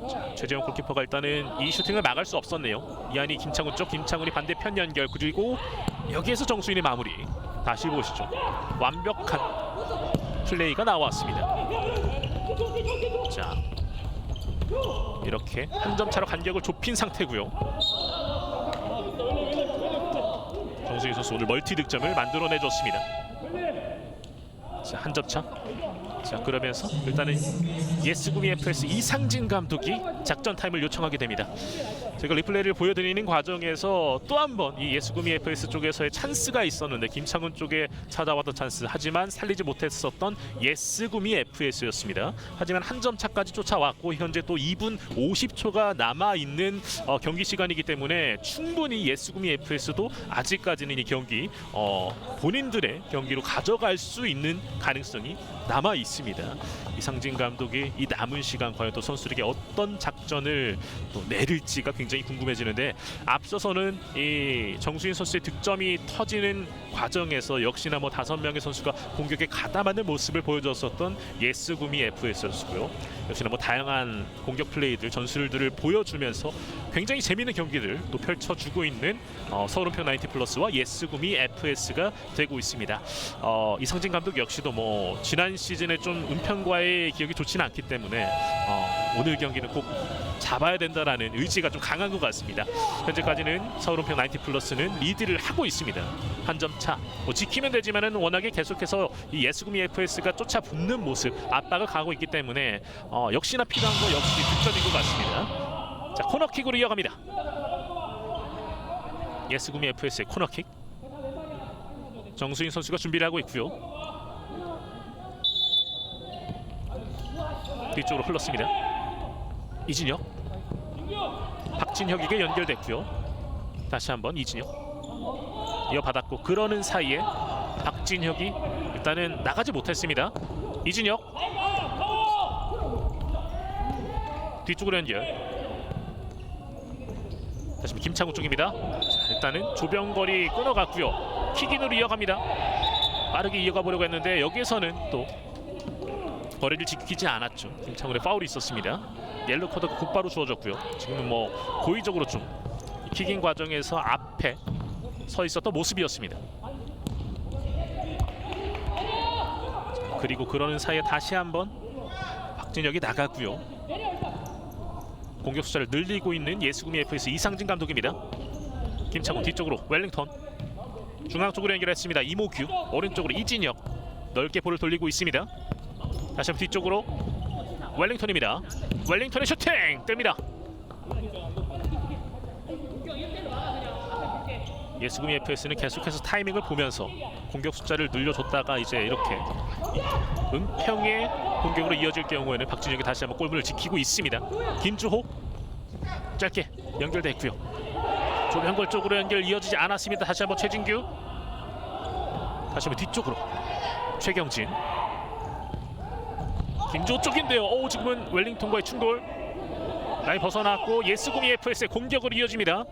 자, 최재형 골키퍼가 일단은 이 슈팅을 막을 수 없었네요. 이한이 김창훈 쪽, 김창훈이 반대편 연결, 그리고 여기에서 정수인의 마무리. 다시 보시죠. 완벽한 플레이가 나왔습니다. 자, 이렇게 한 점 차로 간격을 좁힌 상태고요. 정수인 선수 오늘 멀티 득점을 만들어내줬습니다. 자, 한 점 차. 자, 그러면서 일단은 예스구미 FS 이상진 감독이 작전 타임을 요청하게 됩니다. 제가 리플레이를 보여드리는 과정에서 또 한 번 이 예수구미 FS 쪽에서의 찬스가 있었는데 김창훈 쪽에 찾아왔던 찬스, 하지만 살리지 못했었던 예스구미 FS였습니다. 하지만 한 점 차까지 쫓아왔고 현재 또 2분 50초가 남아있는 경기 시간이기 때문에 충분히 예스구미 FS도 아직까지는 이 경기 본인들의 경기로 가져갈 수 있는 가능성이 남아 있습니다. 이상진 감독이 이 남은 시간 과연 또 선수들에게 어떤 작전을 또 내릴지가 굉장히 궁금해지는데, 앞서서는 이 정수인 선수의 득점이 터지는 과정에서 역시나 뭐 5명의 선수가 공격에 가담하는 모습을 보여줬었던 예스구미 FS였고요. 역시나 뭐 다양한 공격 플레이들, 전술들을 보여주면서 굉장히 재미있는 경기를 또 펼쳐주고 있는 서울은평 90플러스와 예스구미 FS가 되고 있습니다. 이상진 감독 역시도 뭐 지난 시즌에 좀 은평과의 기억이 좋지는 않기 때문에 오늘 경기는 꼭 잡아야 된다라는 의지가 좀 강한 것 같습니다. 현재까지는 서울은평 90플러스는 리드를 하고 있습니다. 한 점 차. 뭐 지키면 되지만은 워낙에 계속해서 이 예스구미 FS가 쫓아붙는 모습, 압박을 가하고 있기 때문에 역시나 필요한 거 역시 득점인 것 같습니다. 자, 코너킥으로 이어갑니다. 예스구미 FS의 코너킥. 정수인 선수가 준비를 하고 있고요. 뒤쪽으로 흘렀습니다. 이진혁, 박진혁에게 연결됐고요. 다시 한번 이진혁 이어받았고, 그러는 사이에 박진혁이 일단은 나가지 못했습니다. 이진혁 뒤쪽으로 연결. 다시 한번 김창우 쪽입니다. 자, 일단은 조병걸이 끊어갔고요. 킥인으로 이어갑니다. 빠르게 이어가 보려고 했는데 여기에서는 또 거리를 지키지 않았죠. 김창훈의 파울이 있었습니다. 옐로 카드가 곧바로 주어졌고요. 지금은 뭐 고의적으로 좀 킥인 과정에서 앞에 서 있었던 모습이었습니다. 자, 그리고 그러는 사이에 다시 한번 박진혁이 나가고요. 공격 숫자를 늘리고 있는 예수구미 FS 이상진 감독입니다. 김창훈 뒤쪽으로 웰링턴, 중앙 쪽으로 연결했습니다. 이모규, 오른쪽으로 이진혁, 넓게 볼을 돌리고 있습니다. 다시 한번 뒤쪽으로 웰링턴입니다. 웰링턴의 슈팅 뜹니다. 예수구미 FS는 계속해서 타이밍을 보면서 공격 숫자를 늘려줬다가 이제 이렇게 은평의 공격으로 이어질 경우에는 박진혁이 다시 한번 골문을 지키고 있습니다. 김주호 짧게 연결됐고요. 조병걸 쪽으로 연결 이어지지 않았습니다. 다시 한번 최진규, 다시 한번 뒤쪽으로 최경진, 김주호 쪽인데요. 지금은 웰링턴과의 충돌, 라인 벗어났고 예스구미 FS의 공격으로 이어집니다.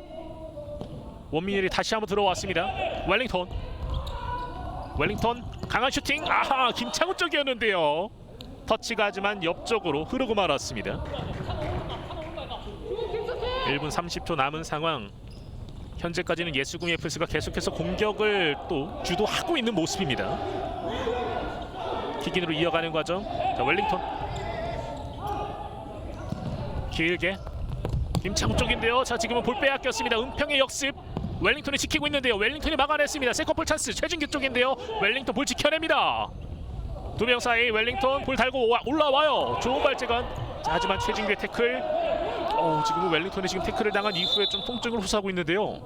원민일이 다시 한번 들어왔습니다. 웰링턴 강한 슈팅. 아하, 김창훈 쪽이었는데요. 터치가 하지만 옆쪽으로 흐르고 말았습니다. 1분 30초 남은 상황. 현재까지는 예수구미 FS가 계속해서 공격을 또 주도하고 있는 모습입니다. 킥인으로 이어가는 과정. 자, 웰링턴 길게 김창훈 쪽인데요. 자, 지금은 볼 빼앗겼습니다. 은평의 역습. 웰링턴이 지키고 있는데요. 웰링턴이 막아냈습니다. 세컨볼 찬스 최진규 쪽인데요. 웰링턴 볼 지켜냅니다. 두 명 사이 웰링턴 볼 달고 올라와요. 좋은 발재간. 자, 하지만 최진규의 태클. 지금은 웰링턴이 지금 태클을 당한 이후에 좀 통증을 호소하고 있는데요.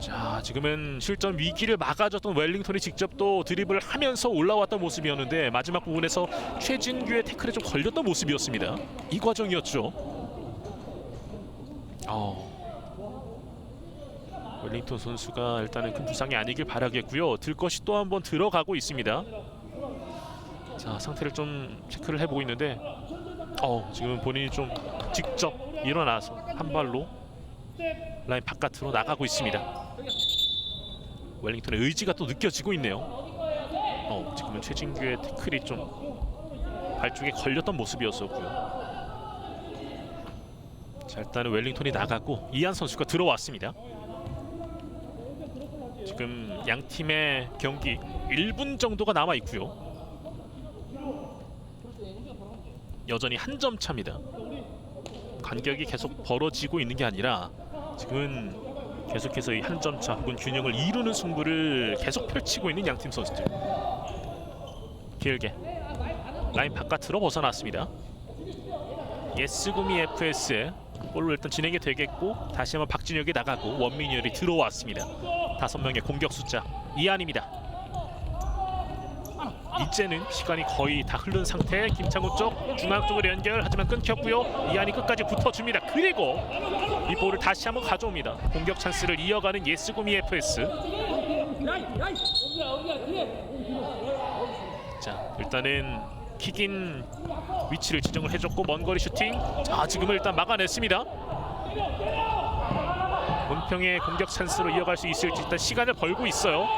자, 지금은 실전 위기를 막아줬던 웰링턴이 직접 또 드리블을 하면서 올라왔던 모습이었는데 마지막 부분에서 최진규의 태클에 좀 걸렸던 모습이었습니다. 이 과정이었죠. 웰링턴 선수가 일단은 큰 부상이 아니길 바라겠고요. 들 것이 또 한 번 들어가고 있습니다. 자, 상태를 좀 체크를 해보고 있는데 지금은 본인이 좀 직접 일어나서 한 발로 라인 바깥으로 나가고 있습니다. 웰링턴의 의지가 또 느껴지고 있네요. 지금은 최진규의 태클이 좀 발 쪽에 걸렸던 모습이었었고요. 자, 일단은 웰링턴이 나가고 이한 선수가 들어왔습니다. 지금 양 팀의 경기 1분 정도가 남아 있고요. 여전히 한 점 차입니다. 간격이 계속 벌어지고 있는 게 아니라 지금은 계속해서 이 한 점 차 혹은 균형을 이루는 승부를 계속 펼치고 있는 양팀 선수들. 길게 라인 바깥으로 벗어났습니다. 예스구미 FS 볼로 일단 진행이 되겠고 다시 한번 박진혁이 나가고 원민열이 들어왔습니다. 5명의 공격 숫자 이안입니다. 이제는 시간이 거의 다 흐른 상태. 김창우 쪽 중앙 쪽으로 연결 하지만 끊겼고요. 이안이 끝까지 붙어줍니다. 그리고 이 볼을 다시 한번 가져옵니다. 공격 찬스를 이어가는 예스구미 FS. 자, 일단은 킥인 위치를 지정을 해줬고 먼 거리 슈팅. 자, 지금은 일단 막아냈습니다. 문평의 공격 찬스로 이어갈 수 있을지 일단 시간을 벌고 있어요.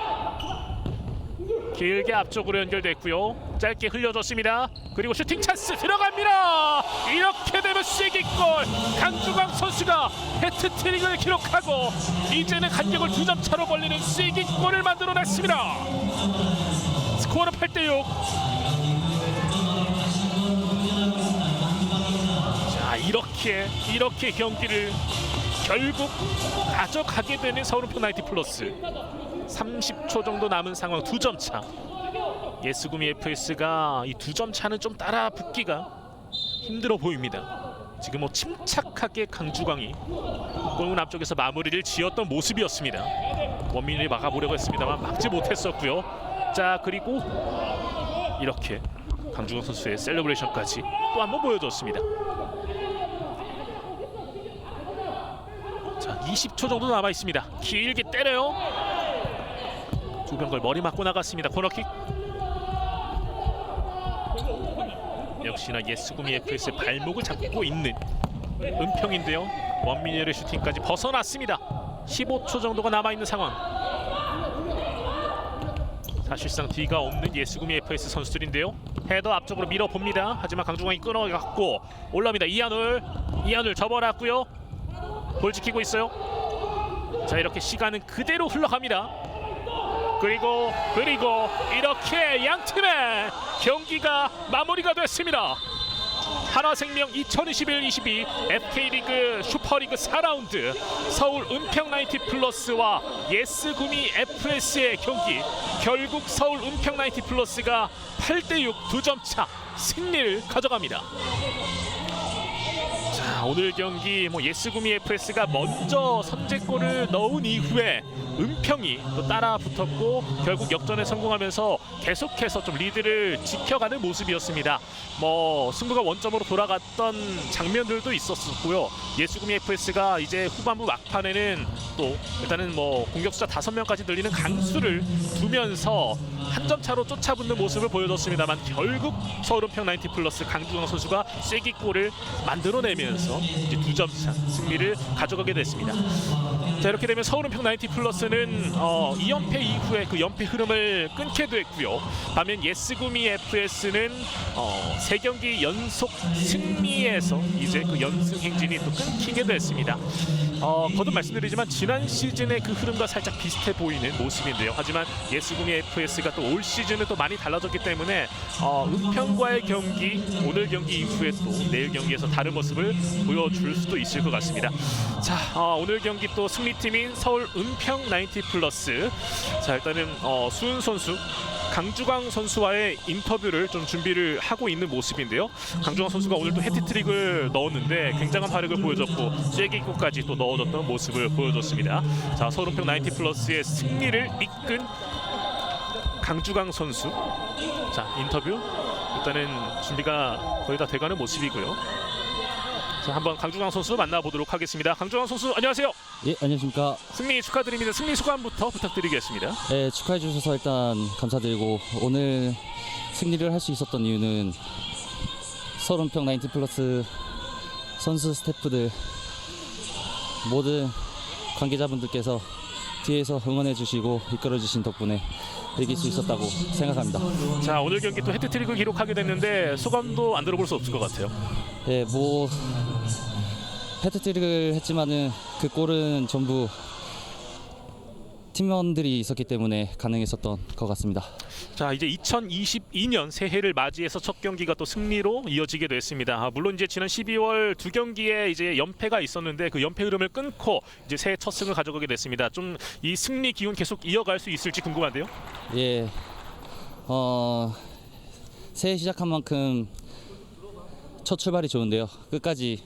길게 앞쪽으로 연결됐고요. 짧게 흘려줬습니다. 그리고 슈팅 찬스 들어갑니다. 이렇게 되면 쐐기골. 강주광 선수가 해트트릭을 기록하고 이제는 간격을 2점 차로 벌리는 쐐기골을 만들어냈습니다. 스코어는 8대6. 자, 이렇게 경기를 결국 가져가게 되는 서울은평 나이트 플러스. 30초 정도 남은 상황 2점 차. 예스구미 FS가 이 2점 차는 좀 따라 붙기가 힘들어 보입니다. 지금 뭐 침착하게 강주광이 골문 앞쪽에서 마무리를 지었던 모습이었습니다. 원민이 막아보려고 했습니다만 막지 못했었고요. 자, 그리고 이렇게 강주광 선수의 셀러브레이션까지 또 한번 보여줬습니다. 자, 20초 정도 남아 있습니다. 길게 때려요. 조병걸 머리 맞고 나갔습니다. 코너킥. 역시나 예스구미 FS의 발목을 잡고 있는 은평인데요. 원민열의 슈팅까지 벗어났습니다. 15초 정도가 남아있는 상황. 사실상 뒤가 없는 예스구미 FS 선수들인데요. 헤더 앞쪽으로 밀어봅니다. 하지만 강중광이 끊어갔고 올라옵니다. 이한울 접어놨고요. 볼 지키고 있어요. 자, 이렇게 시간은 그대로 흘러갑니다. 그리고 이렇게 양 팀의 경기가 마무리가 됐습니다. 하나생명 2021-22 FK리그 슈퍼리그 4라운드 서울 은평 나이트 플러스와 예스구미 FS의 경기. 결국 서울 은평 나이트 플러스가 8대6 2점 차 승리를 가져갑니다. 자, 오늘 경기 예스구미 FS가 먼저 선제골을 넣은 이후에 은평이 또 따라 붙었고 결국 역전에 성공하면서 계속해서 좀 리드를 지켜가는 모습이었습니다. 승부가 원점으로 돌아갔던 장면들도 있었고요. 예스구미 FS가 이제 후반부 막판에는 또 일단은 공격 숫자 5명까지 늘리는 강수를 두면서 한 점 차로 쫓아붙는 모습을 보여줬습니다만 결국 서울은평 나이트 플러스 강주광 선수가 쐐기골을 만들어내면서 이제 2점 차 승리를 가져가게 됐습니다. 자, 이렇게 되면 서울은평 나이트 플러스는 2연패 이후에 그 연패 흐름을 끊게 됐고요. 반면 예스구미 FS는 3경기 연속 승리에서 이제 그 연승 행진이 또 끊기게 됐습니다. 거듭 말씀드리지만 지난 시즌의 그 흐름과 살짝 비슷해 보이는 모습인데요. 하지만 예스구미 FS가 또 올 시즌은 또 많이 달라졌기 때문에 은평과의 경기, 오늘 경기 이후에 또 내일 경기에서 다른 모습을 보여줄 수도 있을 것 같습니다. 자, 오늘 경기 또 승리팀인 서울 은평 나이트 플러스. 자, 일단은 수은 선수, 강주광 선수와의 인터뷰를 좀 준비를 하고 있는 모습인데요. 강주광 선수가 오늘 또 해트트릭을 넣었는데 굉장한 발육을 보여줬고 쐐기골까지 또 넣어줬던 모습을 보여줬습니다. 자, 서울은평 나이트 플러스의 승리를 이끈 강주광 선수. 자, 인터뷰 일단은 준비가 거의 다 돼가는 모습이고요. 자, 한번 강주광 선수 만나보도록 하겠습니다. 강주광 선수 안녕하세요. 예, 안녕하십니까. 승리 축하드립니다. 승리 소감부터 부탁드리겠습니다. 네, 축하해 주셔서 일단 감사드리고 오늘 승리를 할 수 있었던 이유는 서울은평 나이트 플러스 선수 스태프들 모든 관계자분들께서 뒤에서 응원해 주시고 이끌어 주신 덕분에 이길 수 있었다고 생각합니다. 자, 오늘 경기 또 해트트릭을 기록하게 됐는데 소감도 안 들어볼 수 없을 것 같아요. 네, 해트트릭을 했지만은 그 골은 전부 팀원들이 있었기 때문에 가능했었던 것 같습니다. 자, 이제 2022년 새해를 맞이해서 첫 경기가 또 승리로 이어지게 됐습니다. 물론 이제 지난 12월 2경기에 이제 연패가 있었는데 그 연패 흐름을 끊고 이제 새해 첫 승을 가져가게 됐습니다. 좀 이 승리 기운 계속 이어갈 수 있을지 궁금한데요. 예, 새해 시작한 만큼 첫 출발이 좋은데요. 끝까지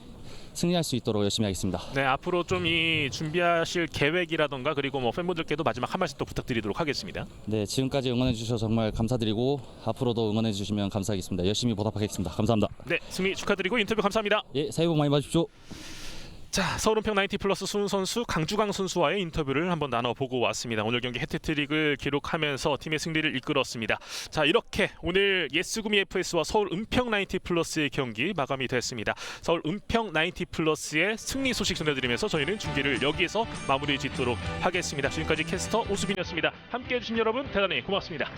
승리할 수 있도록 열심히 하겠습니다. 네, 앞으로 좀 이 준비하실 계획이라던가 그리고 뭐 팬분들께도 마지막 한 말씀 또 부탁드리도록 하겠습니다. 네, 지금까지 응원해 주셔서 정말 감사드리고 앞으로도 응원해 주시면 감사하겠습니다. 열심히 보답하겠습니다. 감사합니다. 네, 승리 축하드리고 인터뷰 감사합니다. 예, 새해 복 많이 받으십시오. 자, 서울은평 90플러스 수훈 선수, 강주강 선수와의 인터뷰를 한번 나눠보고 왔습니다. 오늘 경기 해트트릭을 기록하면서 팀의 승리를 이끌었습니다. 자, 이렇게 오늘 예스구미 FS와 서울은평 90플러스의 경기 마감이 됐습니다. 서울은평 90플러스의 승리 소식 전해드리면서 저희는 중계를 여기에서 마무리 짓도록 하겠습니다. 지금까지 캐스터 오수빈이었습니다. 함께해 주신 여러분 대단히 고맙습니다.